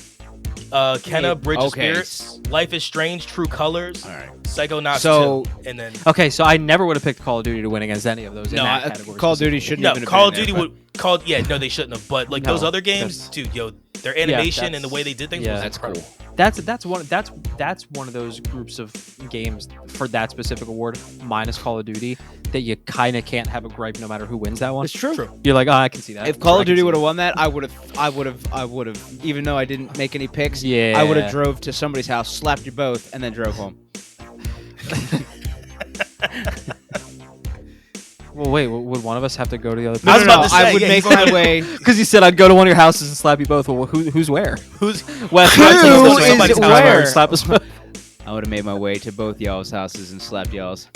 Kenna, Bridge of Okay. Spirits, Life is Strange, True Colors, All right. Psychonauts So- 2, and then Okay, so I never would have picked Call of Duty to win against any of those. No, in that category Call of Duty specifically. shouldn't no, even have Call of been Duty there, would called. Yeah, no, they shouldn't have. But like those No, other games, that's- dude, yo, their animation and the that's- way they did things yeah. was That's incredible. cool. That's one of those groups of games for that specific award, minus Call of Duty, that you kind of can't have a gripe no matter who wins that one. It's true. True. You're like, oh, I can see that. If Call I of can Duty see would have that. won that, I would have. Even though I didn't make any picks, Yeah. I would have drove to somebody's house, slapped you both, and then drove home. Well, wait, would one of us have to go to the other? I was about to say, I would yeah, make he's my way. Because you said I'd go to one of your houses and slap you both. Well, who's where? Who's West, Who West, is East, somebody's house where? where? Slap us both. I would have made my way to both y'all's houses and slapped y'all's.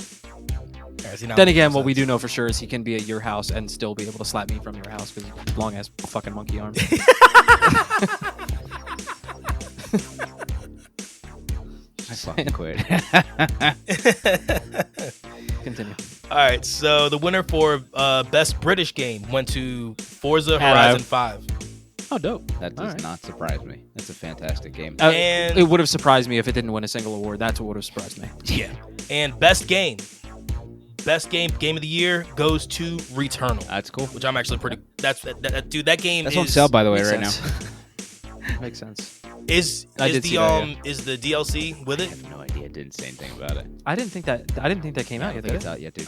Then again, what we do know for sure is he can be at your house and still be able to slap me from your house because long ass fucking monkey arm. I fucking quit. Continue. All right, so the winner for best British game went to Forza Hello. Horizon 5. Oh, dope. That does Alright. not surprise me. That's a fantastic game. And- It would have surprised me if it didn't win a single award. That's what would have surprised me. Yeah, and best game of the year goes to Returnal, That's cool. which I'm actually pretty. Dude, that game That's is on sale, by the way, Makes right now. sense. Makes sense. is I is did the see that, is the DLC with I it? have no idea. Didn't say anything about it. I didn't think that came out yet. Did That's it? out yet, dude.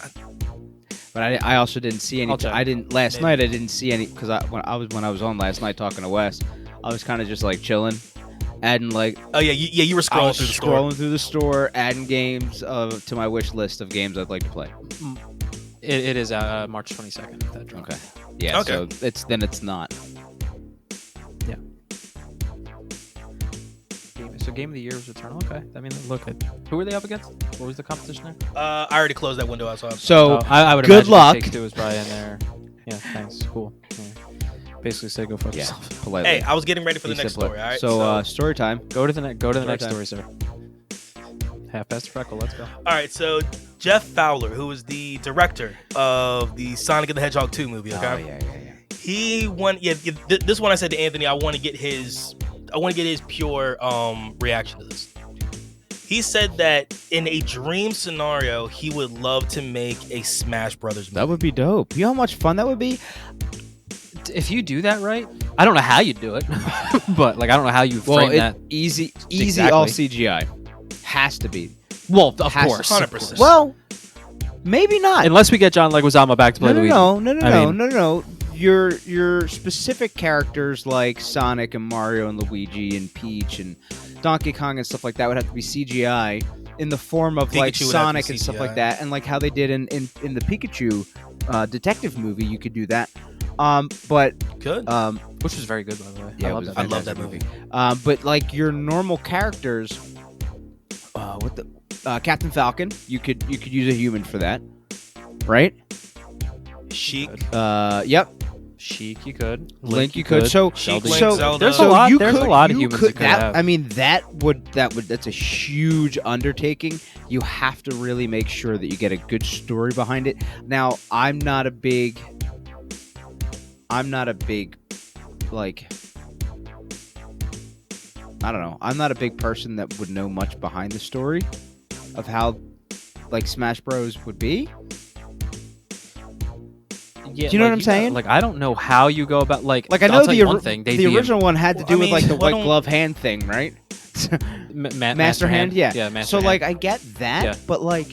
But I also didn't see any. I'll check. I didn't last Maybe. night. I didn't see any because when I was on last night talking to Wes, I was kind of just like chilling, adding like Oh yeah, you were I scrolling was through the store. scrolling through the store, adding games to my wish list of games I'd like to play. It is March 22nd. That dropped. Okay. Yeah. Okay. So it's not. So game of the year was Returnal. Okay. I mean, look at who were they up against? What was the competition there? I already closed that window. I saw. So I would good imagine luck. Take-Two was probably in there. Yeah. Thanks. Cool. Yeah. Basically, say go fuck Yeah. yourself. Politely. Hey, I was getting ready for the Be next simpler. story. All right. So story time. Go to the next Story time. story, sir. Half past freckle. Let's go. all right. So Jeff Fowler, who is the director of the Sonic and the Hedgehog 2 movie, okay? Oh yeah. He won. Yeah, this one I said to Anthony, I want to get his pure reaction to this. He said that in a dream scenario, he would love to make a Smash Brothers movie. That would be dope. You know how much fun that would be? If you do that right, I don't know how you do it, but like I don't know how you Well, frame that. easy, Exactly. all CGI. Has to be. Well, of has- course, 100%. Well, maybe not. unless we get John Leguizamo back to play Luigi. No. Your specific characters like Sonic and Mario and Luigi and Peach and Donkey Kong and stuff like that would have to be CGI in the form of like Pikachu would have to Sonic be and stuff CGI. like that, and like how they did in the Pikachu detective movie. You could do that. But Good. Which was very good, by the way. Yeah, I it love was that. I love fantastic that movie. but like your normal characters, Captain Falcon, you could use a human for that, right? Sheik. Yep. Sheik, you could. Link, you could. So, Sheik, Link, so Zelda. there's a so lot. you There's could, a lot of you humans could, that could have. I mean, that's a huge undertaking. You have to really make sure that you get a good story behind it. Now, I'm not a big like. I don't know. I'm not a big person that would know much behind the story of how like Smash Bros would be. Yeah, Do you know what I'm saying? Like, I don't know how you go about like. Like I I'll know tell the you one thing. the original one had to Well, do I with mean, like the why white don't- glove hand thing, right? Master Hand. Yeah. Yeah, Master So Hand. like I get that, Yeah. but like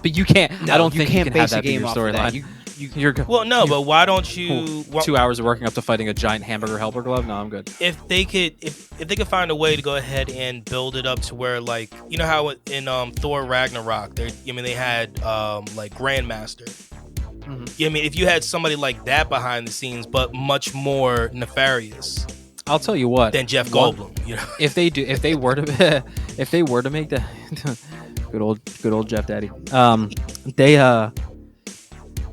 but you can't. I don't you think can't you can have base a that be game your off of that. storyline. You're Well, no, but why don't you? 2 hours of working up to fighting a giant hamburger helper glove. No, I'm good. If they could find a way to go ahead and build it up to where, like, you know how in Thor Ragnarok, they had like Grandmaster. Mhm. Yeah, I mean, if you had somebody like that behind the scenes, but much more nefarious I'll tell you what. than Jeff One- Goldblum, you know. if they were to make that good old Jeff Daddy,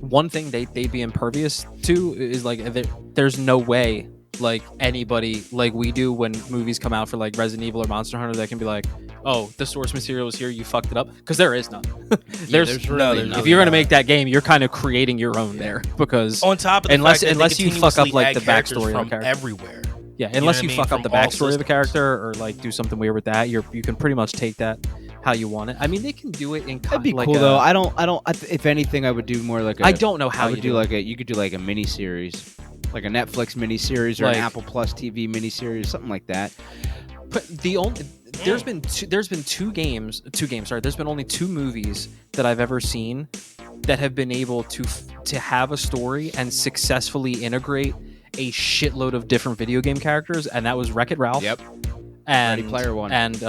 one thing they'd be impervious to is like there's no way like anybody like we do when movies come out for like Resident Evil or Monster Hunter that can be like, oh, the source material is here, you fucked it up, because there is none. there's there's if you're gonna make that game, you're kind of creating your own there, because On top of the Unless- fact that unless they you fuck up, continuously like, add the characters backstory of the from character. everywhere. Yeah, unless know you what I mean, fuck up the from all backstory of the systems. character or like do something weird with that, you can pretty much take that how you want it. I mean, they can do it in. That'd be like cool though. If anything, I would do more like a. I don't know how I would you do do like a. You could do like a mini series, like a Netflix mini series or Like- an Apple Plus TV mini series, something like that. But the only there's been two games. Sorry, there's been only 2 movies that I've ever seen that have been able to have a story and successfully integrate a shitload of different video game characters, and that was Wreck-It Ralph. Yep. And Ready Player One. And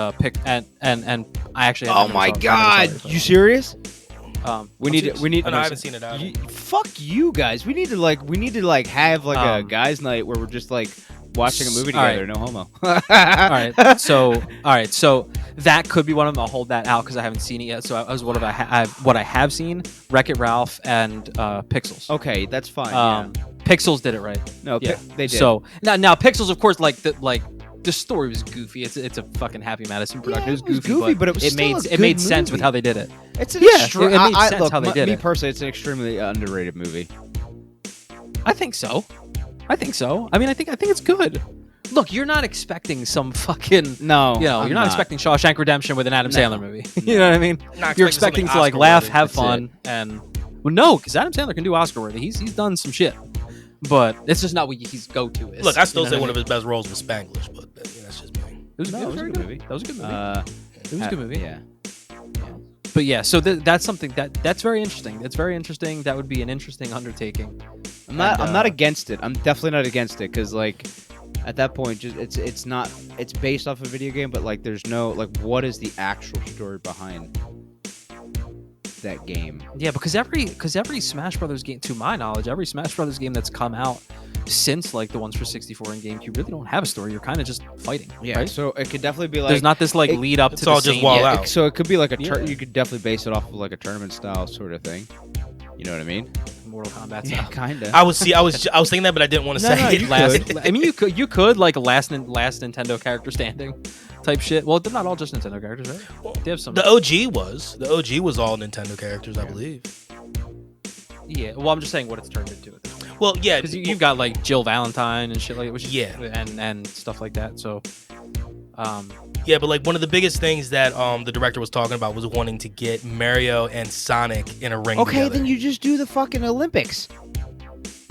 and I actually. Oh my God! You serious? We need. Oh, no, I haven't seen it either. Fuck you guys. We need to have a guys' night where we're just like watching a movie together. No homo. all right. So that could be one of them. I'll hold that out because I haven't seen it yet. So I was what I have seen: Wreck-It Ralph and Pixels. Okay, that's fine. Pixels did it right. No, Yeah. they did. So now Pixels, of course, the story was goofy. It's a fucking Happy Madison production. Yeah, It was goofy, but it was still a good made sense with movie. how they did it. It's an Yeah, it made sense look, how they did me it. personally, it's an extremely underrated movie. I think so. I mean, I think it's good. Look, you're not expecting some fucking No, you're not expecting Shawshank Redemption with an Adam Sandler movie. You know what I mean? Not You're expecting to like laugh, Oscar-worthy. have That's fun, and no, because Adam Sandler can do Oscar worthy. He's done some shit, but it's just not what his go to is. Look, I still You know say what one I of his best roles was Spanglish, but that's just me. mean? It was, No, it was it was very a good good. movie. That was a good movie. It was a good movie. Yeah. But yeah, so that's something that's very interesting. That's very interesting. That would be an interesting undertaking. I'm not against it. I'm definitely not against it because like at that point, just it's based off a video game, but like there's no like what is the actual story behind that game? Yeah, because every Smash Brothers game, to my knowledge, every Smash Brothers game that's come out since like the ones for 64 and GameCube really don't have a story. You're kind of just fighting. Yeah, right? so it could definitely be like There's not this like lead up it's to the all just same- wall yeah, out. So it could be like Yeah. you could definitely base it off of like a tournament style sort of thing. You know what I mean? Mortal Kombat Yeah, style. kinda. I was thinking that, but I didn't want to No, say no, it. you Last, I mean, you could like last Nintendo character standing type shit. Well, they're not all just Nintendo characters, right? They have some. The OG was all Nintendo characters, I believe. Yeah. Well, I'm just saying what it's turned into at this point. Well, yeah, Because you've got like Jill Valentine and shit like which is, Yeah. and stuff like that. So, yeah, but like one of the biggest things that the director was talking about was wanting to get Mario and Sonic in a ring Okay, together. then you just do the fucking Olympics.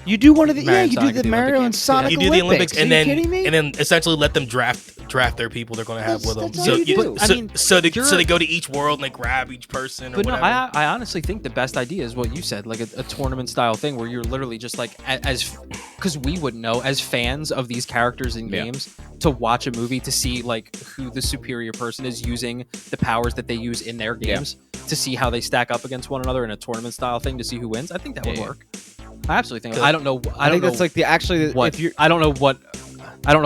You do one of the Mario and you do Sonic the at the Mario Olympic and Games. Sonic you do the Olympics Are and you then kidding me? and then essentially let them draft their people they're going to have with them. That's all you do. I mean, so you're- they go to each world and they grab each person or But no, whatever. I honestly think the best idea is what you said, like a tournament style thing where you're literally just like because we wouldn't know as fans of these characters in Yeah. games to watch a movie to see like who the superior person is using the powers that they use in their games to see how they stack up against one another in a tournament style thing to see who wins. I think that would Yeah. work. I absolutely think. Good. I don't know. I think that's like the actually what if you're I don't know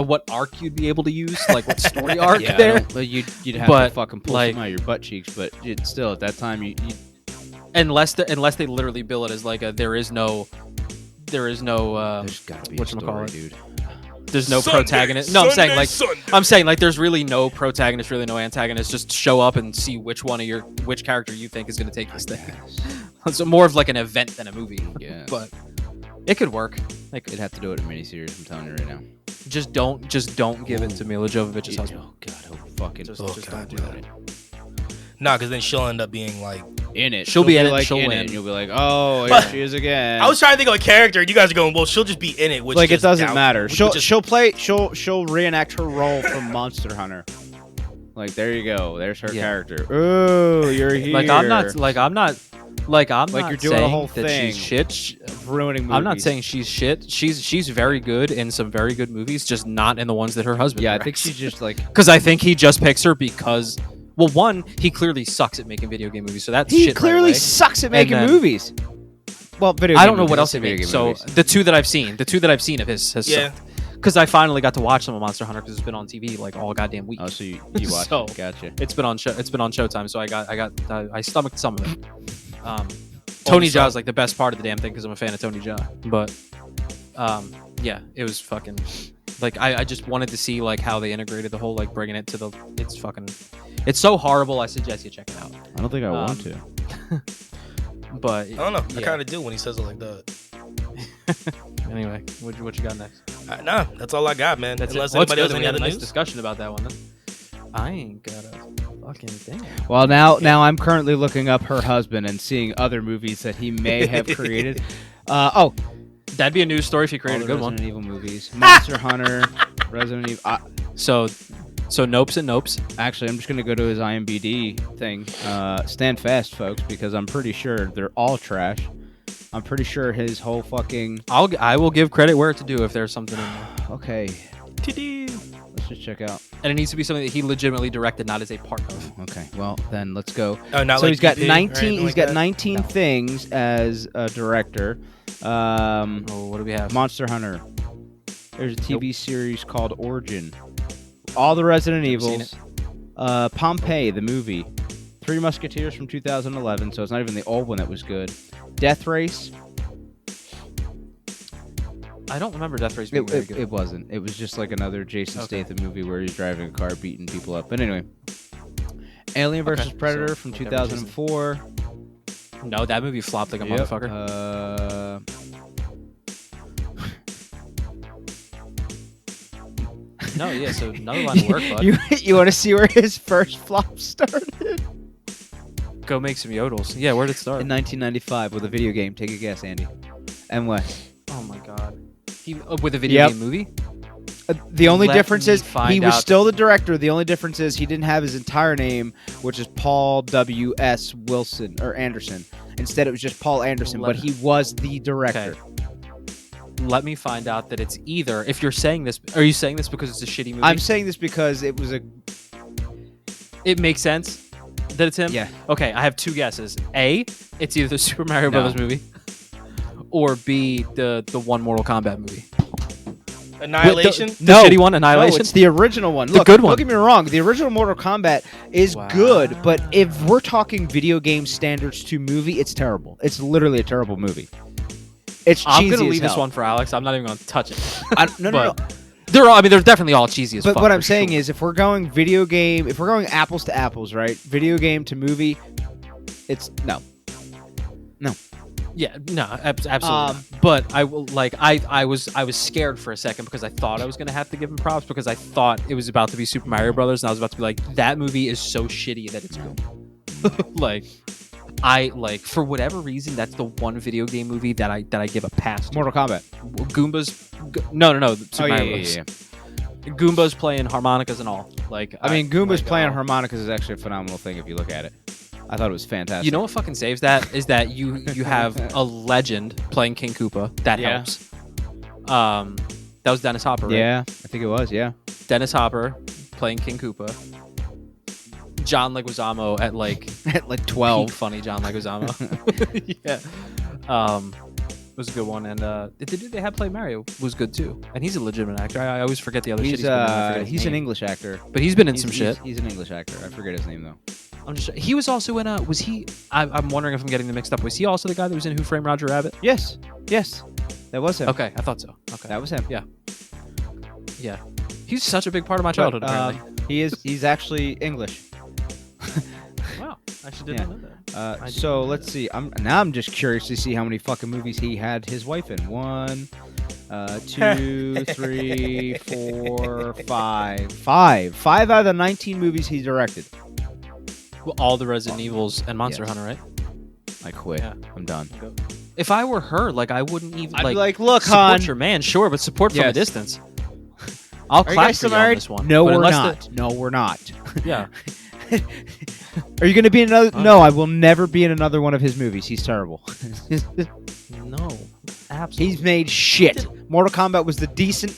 what arc you'd be able to use, like what story arc yeah, there. you'd have But, to fucking pull like- some out of your butt cheeks, but still at that time you Unless they literally bill it as like there is no there's gotta be a whatchamacallit? story, dude. there's no Sunday, protagonist. No, I'm saying Sunday, like Sunday. I'm saying like there's really no protagonist, really no antagonist. Just show up and see which character you think is going to take this thing. So more of like an event than a movie. Yeah. But it could work. Like They'd have to do it in a miniseries, I'm telling you right now. just don't give it to Mila Jovovich's husband. Oh god, he'll fucking Just, Oh, just God, don't do no. that. Nah, because then she'll end up being like. in it. She'll be in it, like she'll in win. it, and you'll be like, oh, here But- she is again. I was trying to think of a character, and you guys are going, well, she'll just be in it. Which like it just doesn't doubt- matter. which She'll just- she'll reenact her role from Monster Hunter. Like there you go. There's her Yeah. character. Oh, you're here. Like I'm not Like not you're doing a saying whole that thing. she's shit. ruining movies. I'm not saying she's shit. She's very good in some very good movies, just not in the ones that her husband. Yeah, I think she's just like because I think he just picks her because, well, one, he clearly sucks at making video game movies, so that's he shit right clearly away. sucks at making then- movies. Well, video. I game don't know movies. what else I'll he say video makes. game So movies. the two that I've seen of his has Yeah. sucked. Because I finally got to watch some of Monster Hunter because it's been on TV like all goddamn week. Oh, so you watch So- it. Gotcha. It's been on Showtime, so I stomached some of it. Tony some. Jaa's like the best part of the damn thing because I'm a fan of Tony Jaa. But yeah, it was fucking like I just wanted to see like how they integrated the whole like bringing it to it's so horrible. I suggest you check it out. I don't think I want Um, to. But I don't know. I yeah. kind of do when he says it like that. Anyway, what you got next? Nah, that's all I got, man. That's Unless it. Well, anybody it's else good that any we had other a nice news. discussion about that one. Then. I ain't got a fucking thing. Well, now I'm currently looking up her husband and seeing other movies that he may have created. That'd be a news story if he all created the a good one. Resident Evil movies, Monster Hunter, Resident Evil. So nopes and nopes. Actually, I'm just gonna go to his IMDb thing. Stand fast, folks, because I'm pretty sure they're all trash. I'm pretty sure his whole fucking. I will give credit where it's due if there's something in there. Okay. Let's just check out. And it needs to be something that he legitimately directed, not as a part of. Okay, well then let's go. Oh, not So like he's got EP or 19. anything He's like got that? 19 things as a director. Oh, what do we have? Monster Hunter. There's a TV series called Origin. All the Resident Never seen Evils. Pompeii, the movie. Three Musketeers from 2011, so it's not even the old one that was good. Death Race. I don't remember Death Race being very good. It wasn't. It was just like another Jason Statham movie where he's driving a car beating people up. But anyway. Alien vs. Predator so from like 2004. No, that movie flopped like a motherfucker. No, yeah, so another line of work, bud. You want to see where his first flop started? Go make some yodels. Yeah, where did it start? In 1995 with a video game. Take a guess, Andy. And what? Oh my god. With a video game movie? The only Let difference me is find he was out. still the director. The only difference is he didn't have his entire name, which is Paul W.S. Wilson or Anderson. Instead, it was just Paul Anderson, but he was the director. Okay. Let me find out that it's either. If you're saying this, are you saying this because it's a shitty movie? I'm saying this because it was a. It makes sense that it's him. Yeah. Okay, I have two guesses. A, it's either the Super Mario Brothers movie, or B, the one Mortal Kombat movie. Annihilation? The shitty one, Annihilation. No, it's the original one. The Look, good one. Don't get me wrong. The original Mortal Kombat is good, but if we're talking video game standards to movie, it's terrible. It's literally a terrible movie. It's cheesy I'm gonna as leave this hell. one for Alex. I'm not even gonna touch it. No. They're all. I mean, they're definitely all cheesy as fuck. But what I'm for saying sure. is, if we're going video game, if we're going apples to apples, right? Video game to movie, it's no. Yeah, no, absolutely. Not. But I will I was scared for a second because I thought I was gonna have to give him props because I thought it was about to be Super Mario Brothers and I was about to be like, that movie is so shitty that it's good. For whatever reason, that's the one video game movie that I give a pass to. Mortal Kombat. Goombas. No. Super Mario yeah. Brothers. Goombas playing harmonicas and all. I mean, Goombas playing harmonicas is actually a phenomenal thing if you look at it. I thought it was fantastic. You know what fucking saves that is that you have a legend playing King Koopa. That helps. That was Dennis Hopper, right? Yeah, I think it was. Yeah. Dennis Hopper playing King Koopa. John Leguizamo at At 12. peak funny John Leguizamo. Yeah. Was a good one, and the dude they had play Mario was good too, and he's a legitimate actor. I always forget the other shit he's been in. I forget his He's an name. English actor. But he's been in some shit. He's an English actor. I forget his name though. I'm just. He was also in a. Was he? I'm wondering if I'm getting them mixed up. Was he also the guy that was in Who Framed Roger Rabbit? Yes. That was him. Okay, I thought so. Okay, That was him. yeah. He's such a big part of my childhood. Apparently. He's actually English. Wow, I actually didn't know that. I So didn't know let's that. see. I'm just curious to see how many fucking movies he had his wife in. 1, 2, 3, 4, 5. 5 out of the 19 movies he directed. Well, all the Resident Evils and Monster Yes. Hunter, right? I quit. Yeah. I'm done. If I were her, I wouldn't even I'd be like, look, support hon. your man, sure, but support from a Yes. distance. I'll Are you clap guys for still you on married? this one. No, but we're unless not. No, we're not. Yeah. Are you going to be in another? No, I will never be in another one of his movies. He's terrible. No. Absolutely. He's made shit. Mortal Kombat was the decent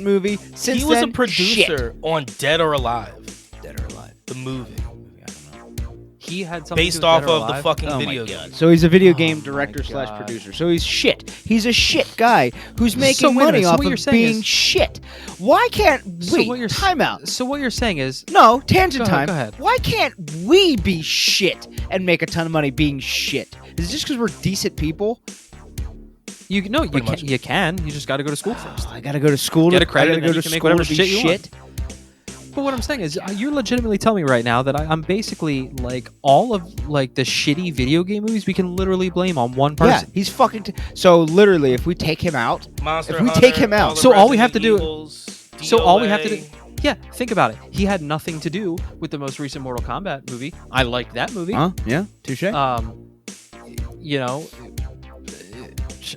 movie. Since He was then, a producer shit. on Dead or Alive, Dead or Alive. the movie, I don't know. He had something based to do with off Dead or of the Alive? fucking Oh my video God. game. So he's a video game Oh my director / God. producer. So he's shit. He's a shit guy who's making So wait a minute, money so off what you're of saying being is- shit. Why can't So we? what you're Time out. So what you're saying is, No, tangent Go ahead, time. go ahead. Why can't we be shit and make a ton of money being shit? Is it just because we're decent people? you Pretty much. can. You just got to go to school first. I gotta go to school. Get to, a credit I and gotta then go you to can make school whatever to be shit you want. shit. But what I'm saying is, you're legitimately telling me right now that I'm basically like all of like the shitty video game movies we can literally blame on one Yeah, person. he's fucking. So literally, if we take him out, Monster if we Hunter, take him out, So all we have to do- Evils, So all we have to do, DOA. yeah, think about it. He had nothing to do with the most recent Mortal Kombat movie. I liked that movie. huh? Yeah, touche. You know,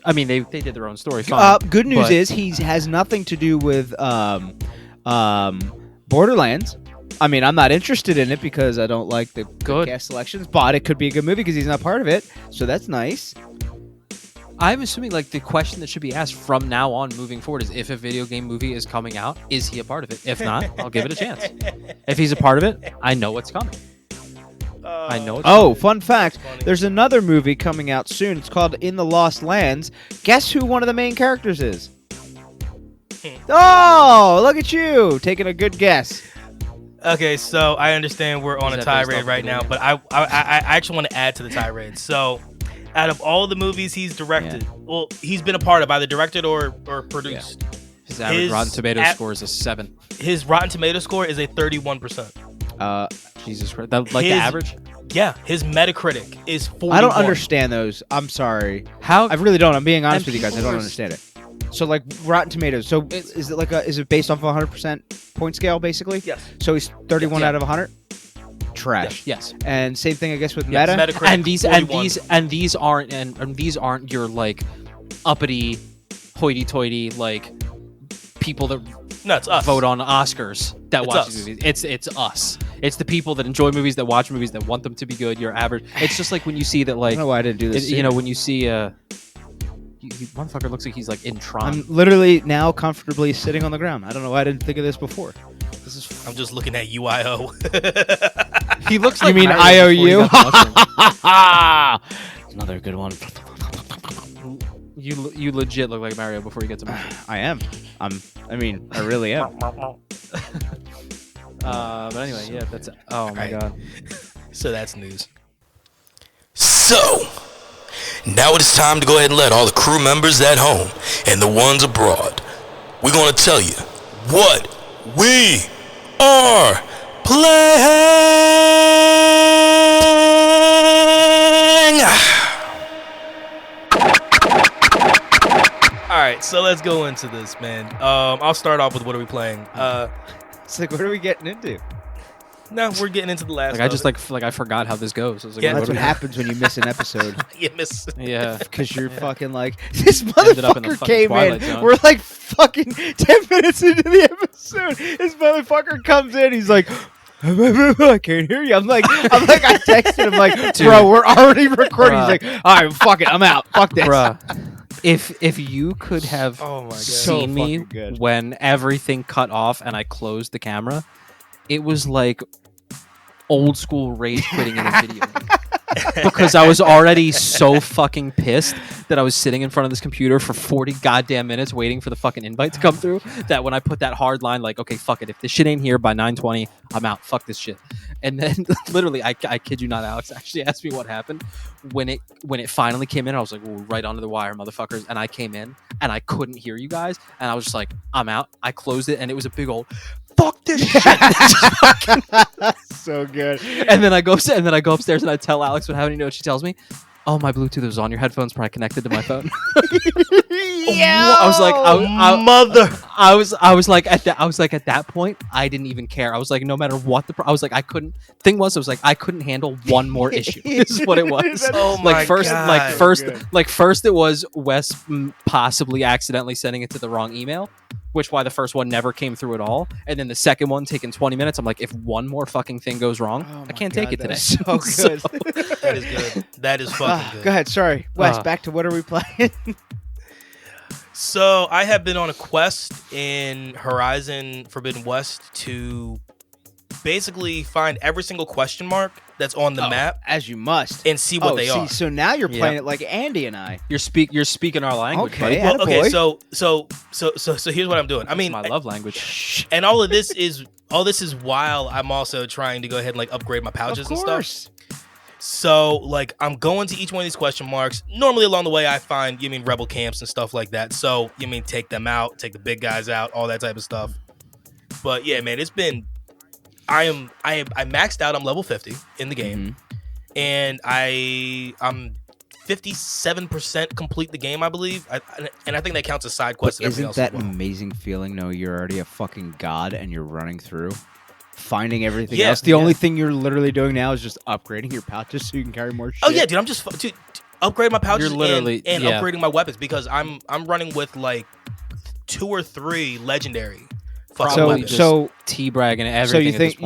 I mean, they did their own story. Fine, Good news but- is he has nothing to do with Borderlands. I mean, I'm not interested in it because I don't like the Good. cast selections, but it could be a good movie because he's not part of it, so that's nice. I'm assuming like the question that should be asked from now on moving forward is if a video game movie is coming out, is he a part of it? If not, I'll give it a chance. If he's a part of it, I know what's coming. I know it's Oh, fun fact. funny. There's another movie coming out soon. It's called In the Lost Lands. Guess who one of the main characters is? Oh, look at you. Taking a good guess. Okay, so I understand we're on Is a that based tirade off right video now, game? but I actually want to add to the tirade. So, out of all the movies he's directed, well, he's been a part of, either directed or produced. His average His Rotten Tomatoes at- score is a 7. His Rotten Tomato score is a 31%. Jesus Christ. That, like the His- average? Yeah, his Metacritic is 41. I don't understand those. I'm sorry. How? I really don't. I'm being honest And with you guys. I people don't are- understand it. So like Rotten Tomatoes. So It's- is it like is it based off of 100% point scale basically? Yes. So he's 31 Yeah. out of 100. Trash. Yes. And same thing I guess with Yes, Meta. Metacritic And these 41. and these aren't and these aren't your like uppity, hoity-toity like people that No, it's us. vote on Oscars that It's watch us. these movies. It's us. It's the people that enjoy movies, that watch movies, that want them to be good. Your average. It's just like when you see that I like don't know why I didn't do this. you know when you see motherfucker looks like he's like in Tron. I'm literally now comfortably sitting on the ground. I don't know why I didn't think of this before. This is I'm just looking at UIO. He looks You like mean Mario before he IOU? got the mushroom. another good one. You legit look like Mario before you get to mushroom. I am. I mean, I really am. But anyway, yeah, that's oh my Right. god. So that's news. So, now it is time to go ahead and let all the crew members at home and the ones abroad, we're going to tell you what we are playing. All right, so let's go into this, man. I'll start off with what are we playing? It's like, what are we getting into? No, we're getting into the last. Like I just like I forgot how this goes. I was like, Yeah, That's what what are we- happens when you miss an episode. you miss. Yeah. Because you're fucking like, this Ended up in the motherfucker fucking came Twilight in. Zone. We're like fucking 10 minutes into the episode. This motherfucker comes in. He's like, I can't hear you. I texted him like, Dude. bro, we're already recording. Bruh. He's like, all right, fuck it. I'm out. Fuck this. Bruh. If you could have Oh my god. So seen me fucking good. when everything cut off and I closed the camera, it was like old school rage quitting in a video game. Because I was already so fucking pissed that I was sitting in front of this computer for 40 goddamn minutes waiting for the fucking invite to come through, that when I put that hard line, like, okay, fuck it. If this shit ain't here by 9:20, I'm out. Fuck this shit. And then literally, I kid you not, Alex actually asked me what happened when it finally came in. I was like, "Ooh, right onto the wire, motherfuckers." And I came in and I couldn't hear you guys. And I was just like, I'm out. I closed it and it was a big old fuck this shit. So good. And then I go upstairs and I tell Alex what happened. You know what she tells me? Oh, my Bluetooth was on. Your headphones probably connected to my phone. I was like, mother. I was like at that point, I didn't even care. I was like, no matter what I was like, I couldn't handle one more issue. This is what it was. Oh my first God. it was Wes possibly accidentally sending it to the wrong email, which why the first one never came through at all. And then the second one taking 20 minutes. I'm like, if one more fucking thing goes wrong, I can't take it today. So good. That is good. That is fucking good. Go ahead. Sorry. Wes, Ah. back to what are we playing? So I have been on a quest in Horizon Forbidden West to basically find every single question mark that's on the map As you must. and see what they are. So now you're Yeah. playing it like Andy and I. You're speaking our language, Okay. buddy. Well, okay, Attaboy. so here's what I'm doing. I mean, It's my love language. and all this is while I'm also trying to go ahead and like upgrade my pouches Of and stuff. course. So, like, I'm going to each one of these question marks. Normally, along the way, I find, rebel camps and stuff like that. So, take them out, take the big guys out, all that type of stuff. But, yeah, man, it's been I maxed out. I'm level 50 in the game, and I'm 57% complete the game, I believe. And I think that counts as side quests. And everything Isn't else that as well. an amazing feeling? No, you're already a fucking god, and you're running through, finding everything Yeah, else. The yeah. only thing you're literally doing now is just upgrading your pouches so you can carry more shit. Oh yeah, dude. I'm just upgrade my pouches You're literally- and yeah. upgrading my weapons because I'm running with like 2 or 3 legendary fucking Probably weapons. just So T-bragging everything so you at this think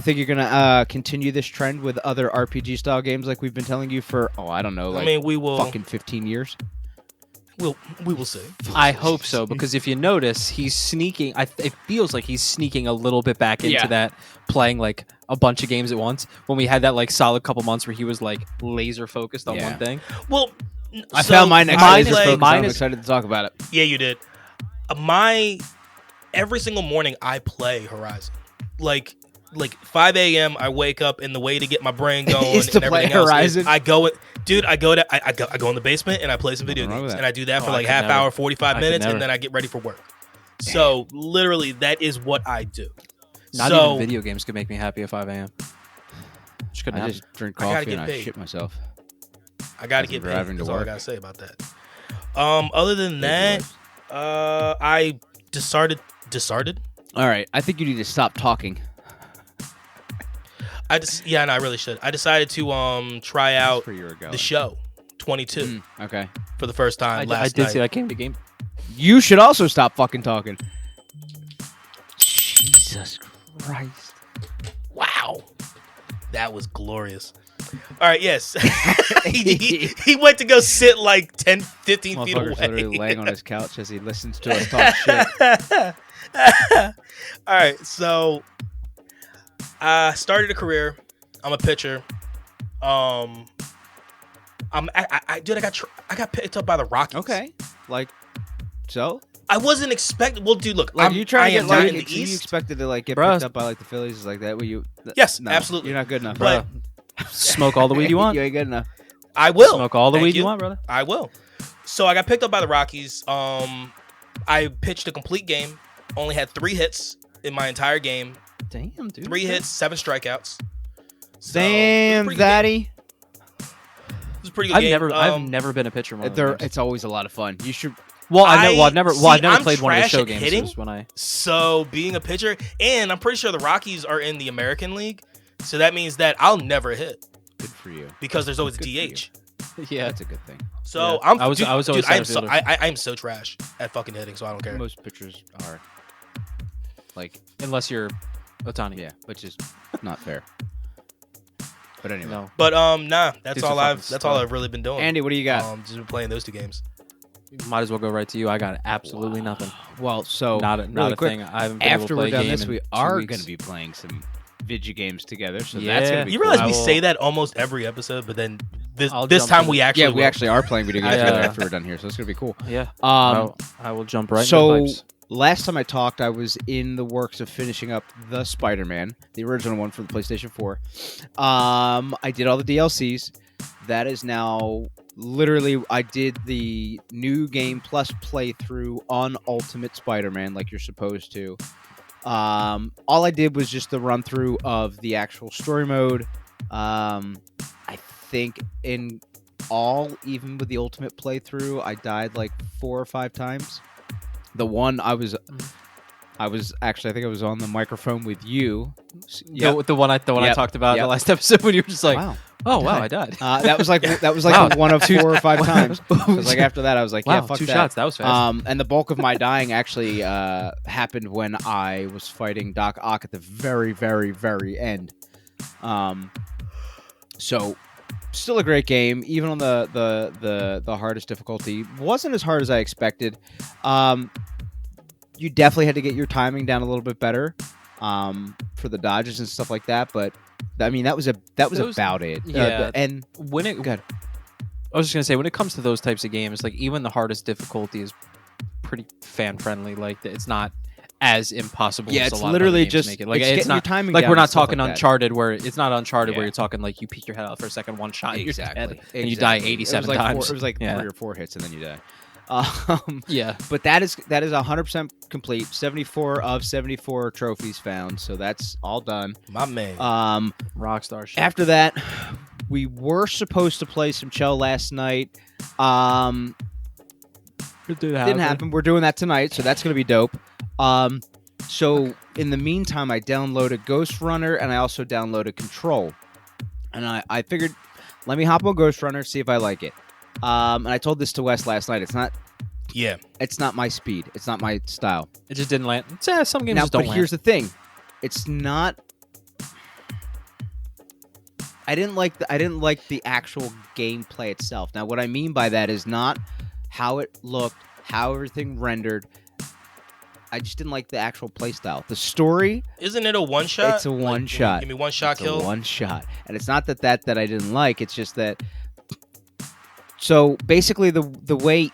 point. you're gonna continue this trend with other RPG style games like we've been telling you for I don't know, like I mean, we will. fucking 15 years? We will see. I hope so, because if you notice, he's sneaking. It feels like he's sneaking a little bit back into Yeah. that, playing like a bunch of games at once. When we had that like solid couple months where he was like laser focused on Yeah. one thing. Well, I so found my next I laser play- focus. mine I'm is- excited to talk about it. Yeah, you did. Every single morning I play Horizon. Like 5 a.m. I wake up, and the way to get my brain going Is to and play everything else Horizon? is I go in the basement and I play some video Nothing wrong games, with that. and I do that for Oh, like I could half never. hour, 45 I could minutes, never. and then I get ready for work. So literally, that is what I do. Not so even video games could make me happy at 5 a.m. Just couldn't I happen. just drink I gotta coffee get and I paid. shit myself. I gotta as get I'm paid. driving to That's all I work. gotta say about that. Other than that, I decided. All right, I think you need to stop talking. I really should. I decided to try out That's where you were going. the show 22 Okay. for the first time I last did night. see that came to game. You should also stop fucking talking. Jesus Christ. Wow, that was glorious. All right, yes. he went to go sit like 10, 15 feet away. Motherfucker's literally laying on his couch as he listens to us talk shit. All right, so I started a career. I'm a pitcher. I got picked up by the Rockies. Okay. Like, so? I wasn't expecting. Well, dude, look, Like, you trying to I get am not like, in the so you East. expected to like get Bruh. picked up by like the Phillies like that? Were you? Yes, No, absolutely. You're not good enough. But Smoke all the weed you want. You ain't good enough. I will Smoke all the Thank weed you want, brother. I will. So I got picked up by the Rockies. I pitched a complete game. Only had 3 hits in my entire game. Damn, dude. 3 hits, 7 strikeouts. So, Damn, it was a pretty good game. Daddy. It was a pretty good game. I've never been a pitcher. One of those games. It's always a lot of fun. You should. I've never I'm played one of the trash show at games. hitting. Is when I So being a pitcher, and I'm pretty sure the Rockies are in the American League. So that means that I'll never hit Good for you. because there's always Good for DH. yeah. That's a good thing. So Yeah. I'm. I was always dude, center fielder. I'm so trash at fucking hitting, so I don't care. Most pitchers are. Like, Unless you're Otani. yeah, which is not fair. But anyway. No. But nah, that's Dude's all a I've. fucking That's all stud. I've really been doing. Andy, what do you got? Just been playing those 2 games. Might as well go right to you. I got absolutely nothing. Well, so Not really a quick, thing. I haven't been able to after play we're a done game this, in we 2 are weeks. going to be playing some video games together. So Yeah. that's going to be You cool. realize I we will- say that almost every episode, but then I'll this jump time in. we actually Yeah, we will. actually are playing video games I, together uh, after we're done here, so it's going to be cool. Yeah. Um, I will jump right so into the pipes. last time I talked, I was in the works of finishing up the Spider-Man, the original one for the PlayStation 4. I did all the DLCs. That is now literally, I did the new game plus playthrough on Ultimate Spider-Man, like you're supposed to. All I did was just the run through of the actual story mode. I think in all, even with the Ultimate playthrough, I died like 4 or 5 times. The one I was actually, I think I was on the microphone with you. The one I Yep. talked about in Yep. the last episode when you were just like, Wow. oh wow, I died. That was like Wow. one of 4 or 5 times. It was like after that, I was like, yeah, Wow, fuck 2 that. shots. That was fast. And the bulk of my dying actually happened when I was fighting Doc Ock at the very, very, very end. So still a great game, even on the hardest difficulty. Wasn't as hard as I expected. You definitely had to get your timing down a little bit better for the dodges and stuff like that. But I mean, that was about it. Yeah. And when it, good. I was just gonna say, when it comes to those types of games, like even the hardest difficulty is pretty fan friendly. Like it's not as impossible. Yeah, as it's a lot literally of other games just make it. Like it's it's getting your not timing like down we're and not stuff talking like that. Uncharted where it's not Uncharted Yeah. where you're talking like you peek your head out for a second, one shot, Exactly. you're dead, and you die Exactly. 87 it was like times. 4, it was like Yeah. 3 or 4 hits and then you die. Yeah. But that is 100% complete. 74 of 74 trophies found, so that's all done. My man. Rockstar shit. After that, we were supposed to play some Chell last night. It Didn't happen. We're doing that tonight, so that's going to be dope. So in the meantime, I downloaded Ghost Runner, and I also downloaded Control. And I figured, let me hop on Ghost Runner, see if I like it. And I told this to Wes last night. It's not my speed. It's not my style. It just didn't land. Some games Now, just don't but land. here's the thing. It's not. I didn't like the actual gameplay itself. Now, what I mean by that is not how it looked, how everything rendered. I just didn't like the actual playstyle. The story. Isn't it a one shot? It's a one shot. Give me one shot kill. One shot, and it's not that I didn't like. It's just that. So basically, the way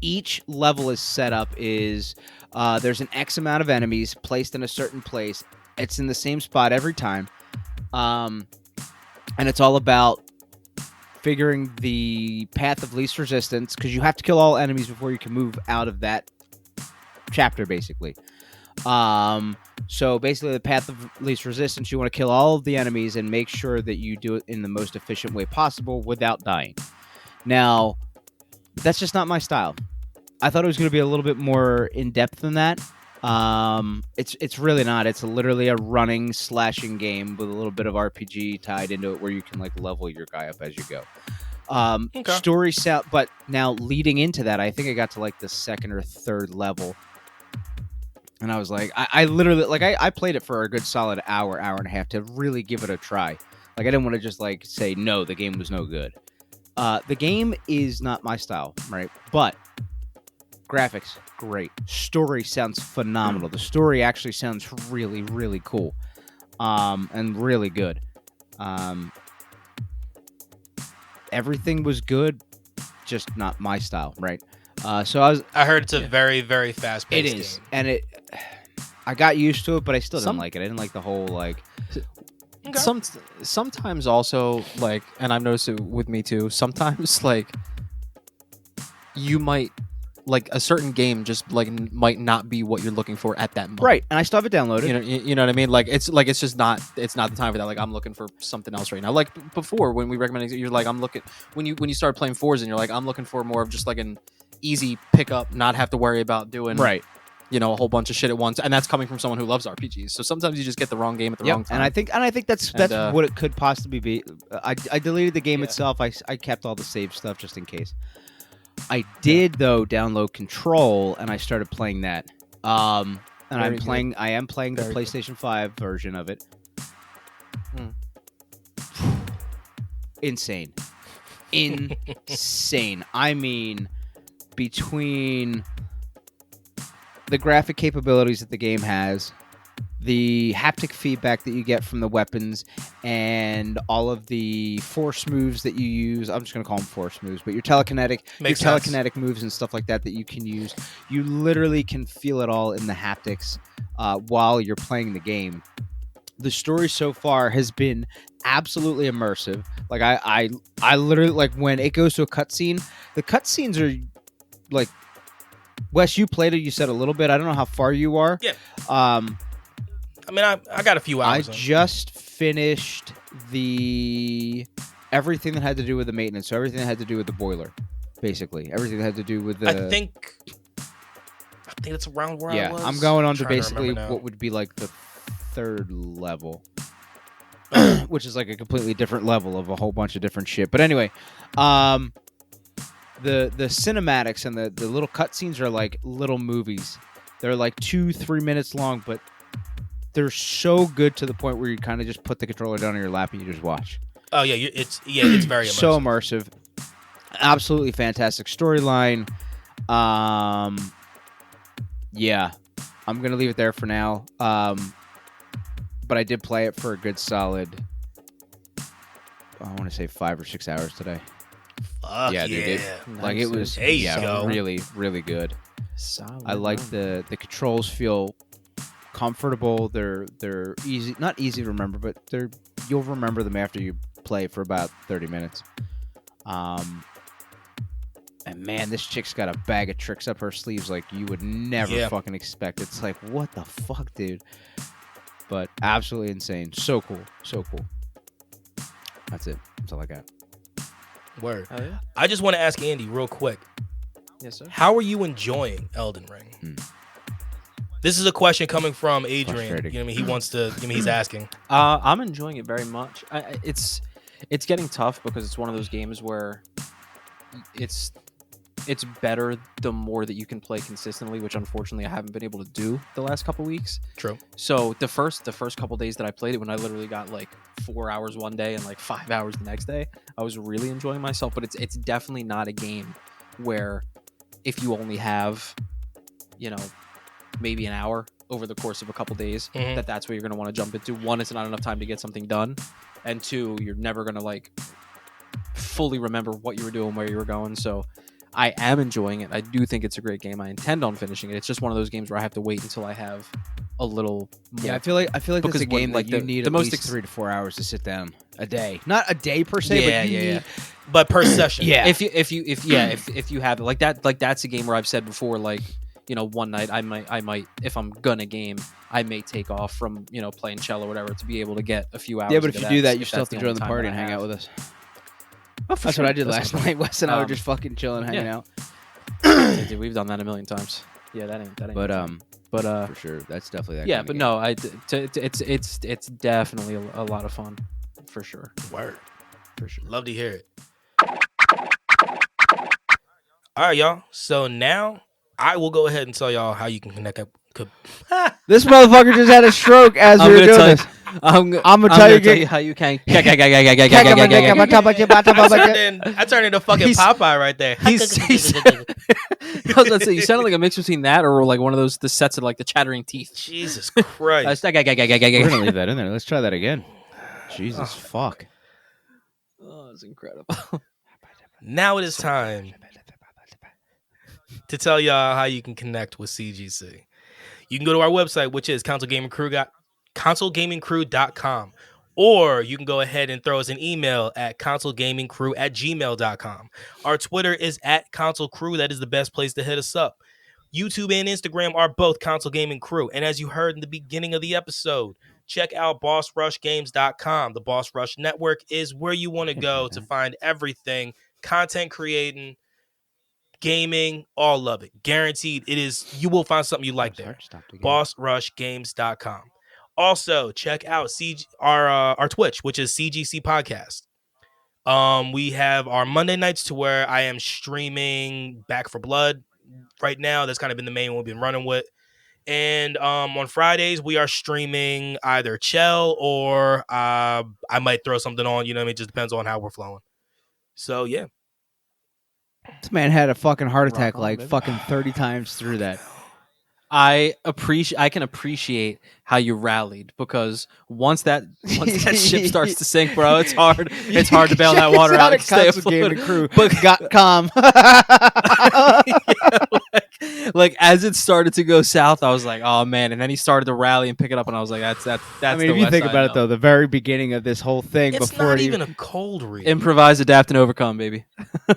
each level is set up is there's an X amount of enemies placed in a certain place. It's in the same spot every time, and it's all about figuring the path of least resistance, because you have to kill all enemies before you can move out of that chapter, basically. So basically, the path of least resistance, you want to kill all of the enemies and make sure that you do it in the most efficient way possible without dying. Now, that's just not my style. I thought it was going to be a little bit more in depth than that. It's really not. It's literally a running, slashing game with a little bit of RPG tied into it, where you can like level your guy up as you go. Okay. Story sound, but now leading into that, I think I got to like the second or third level, and I was like, I literally like I played it for a good solid hour and a half to really give it a try. Like I didn't want to just like say no, the game was no good. The game is not my style, right? But graphics, great. Story sounds phenomenal. The story actually sounds really, really cool, and really good. Everything was good, just not my style, right? So I heard it's a very, very fast paced game. It is, and I got used to it, but I still didn't Some- like it. I didn't like the whole like. Okay. Sometimes also like, and I've noticed it with me too. Sometimes like you might like a certain game just like might not be what you're looking for at that moment. Right, and I still have it downloaded. You know what I mean? Like it's just not the time for that. Like I'm looking for something else right now. Like before when we recommended, you're like I'm looking when you started playing Forza and you're like I'm looking for more of just like an easy pickup, not have to worry about doing right. a whole bunch of shit at once, and that's coming from someone who loves RPGs. So sometimes you just get the wrong game at the wrong time. And I think that's what it could possibly be. I deleted the game itself. I kept all the save stuff just in case. I did though download Control, and I started playing that. And I am playing the PlayStation 5 version of it. Insane. I mean, between the graphic capabilities that the game has, the haptic feedback that you get from the weapons, and all of the force moves that you use. I'm just going to call them force moves, but your telekinetic moves and stuff like that you can use. You literally can feel it all in the haptics while you're playing the game. The story so far has been absolutely immersive. Like I literally, like when it goes to a cutscene, the cutscenes are like, Wes, you played it. You said a little bit. I don't know how far you are. Yeah. I mean, I got a few hours. I just finished everything that had to do with the maintenance. So everything that had to do with the boiler, basically. Everything that had to do with the. I think that's around where I was. I'm going on to Trying basically remember now. what would be like the third level, which is like a completely different level of a whole bunch of different shit. But anyway, the cinematics and the little cutscenes are like little movies. They're like 2-3 minutes long, but they're so good to the point where you kind of just put the controller down on your lap and you just watch. Oh yeah, it's very immersive. So immersive. Absolutely fantastic storyline. Yeah, I'm gonna leave it there for now. But I did play it for a good solid, I want to say 5 or 6 hours today. Fuck yeah, dude. Like it was, There you go. really, really good. Solid. I like the controls feel comfortable. They're easy, not easy to remember, but you'll remember them after you play for about 30 minutes. And man, this chick's got a bag of tricks up her sleeves like you would never fucking expect. It's like, what the fuck, dude? But absolutely insane. So cool. So cool. That's it. That's all I got. Word. Oh, yeah? I just want to ask Andy real quick. Yes, sir. How are you enjoying Elden Ring? This is a question coming from Adrian. You know what I mean? He wants to. He's asking. I'm enjoying it very much. It's getting tough because it's one of those games where it's better the more that you can play consistently, which unfortunately I haven't been able to do the last couple weeks. True. So the first couple days that I played it, when I literally got like 4 hours one day and like 5 hours the next day, I was really enjoying myself. But it's definitely not a game where if you only have, maybe an hour over the course of a couple days, that's what you're going to want to jump into. One, it's not enough time to get something done, and two, you're never going to like fully remember what you were doing, where you were going. So I am enjoying it. I do think it's a great game. I intend on finishing it. It's just one of those games where I have to wait until I have a little more. Yeah, I feel like this is a game like that you need at least 3 to 4 hours to sit down a day. Not a day per se, but you need. But per session. Yeah. If you have it like that, that's a game where I've said before, like, one night I might if I'm gonna game, I may take off from playing cello or whatever to be able to get a few hours. Yeah, but if you do that, you still have to join the party and hang out with us. Oh, that's what I did last night. Wes and I were just fucking chilling, hanging out. Dude, we've done that a million times. Yeah, that ain't. But for sure, that's definitely that. Yeah, kind but of no, it's definitely a lot of fun, for sure. Word. For sure. Love to hear it. All right, y'all. So now I will go ahead and tell y'all how you can connect up. This motherfucker just had a stroke as we were doing this. I'm gonna tell you how you can. I turned into fucking Popeye right there. I was gonna say, you sounded like a mix between that or like one of those the sets of like the chattering teeth. Jesus Christ. We're gonna leave that in there. Let's try that again. Jesus fuck. Oh, it's incredible. Now it is time to tell y'all how you can connect with CGC. You can go to our website, which is consolegamingcrew.com, or you can go ahead and throw us an email at consolegamingcrew@gmail.com. Our Twitter is @consolecrew. That is the best place to hit us up. YouTube and Instagram are both Console Gaming Crew. And as you heard in the beginning of the episode, check out bossrushgames.com. The Boss Rush Network is where you want to go to find everything content creating, gaming, all of it. Guaranteed it is. You will find something you like there. bossrushgames.com. Also, check out our Twitch, which is CGC Podcast. We have our Monday nights to where I am streaming Back for Blood right now. That's kind of been the main one we've been running with. And on Fridays, we are streaming either Chell or I might throw something on. It just depends on how we're flowing. So, yeah. This man had a fucking heart attack fucking 30 times through that. I can appreciate how you rallied, because once that ship starts to sink, bro, it's hard to bail that water out and stay afloat. Crew got calm. like as it started to go south, I was like, oh man, and then he started to rally and pick it up, and I was like, that's. I mean, if you think about it though, the very beginning of this whole thing, it's before not even a cold read. Improvise, adapt, and overcome, baby.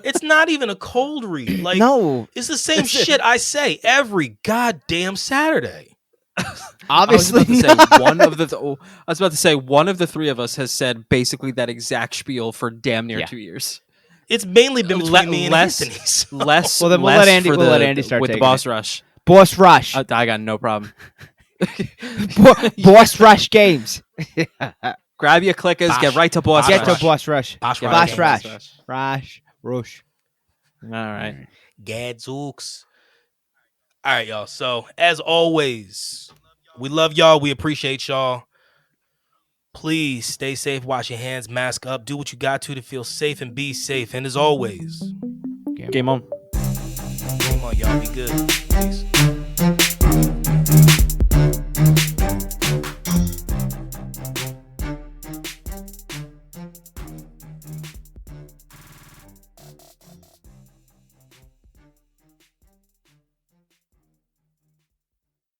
It's not even a cold read. Like, no, it's the same shit I say every goddamn Saturday. Obviously, I was about to say one of the three of us has said basically that exact spiel for damn near 2 years. It's mainly been between me and Anthony's. Less. Well, then we'll let Andy start with the taking Boss Rush. Boss Rush. I got no problem. Boss Rush games. Grab your clickers. Get right to Boss Rush. Get to Boss Rush. Boss Rush. Rush. Rush. All right. Gadzooks. All right, y'all. So, as always, we love y'all. We appreciate y'all. Please stay safe. Wash your hands. Mask up. Do what you got to feel safe and be safe. And as always, Game on. Game on, y'all. Be good. Peace.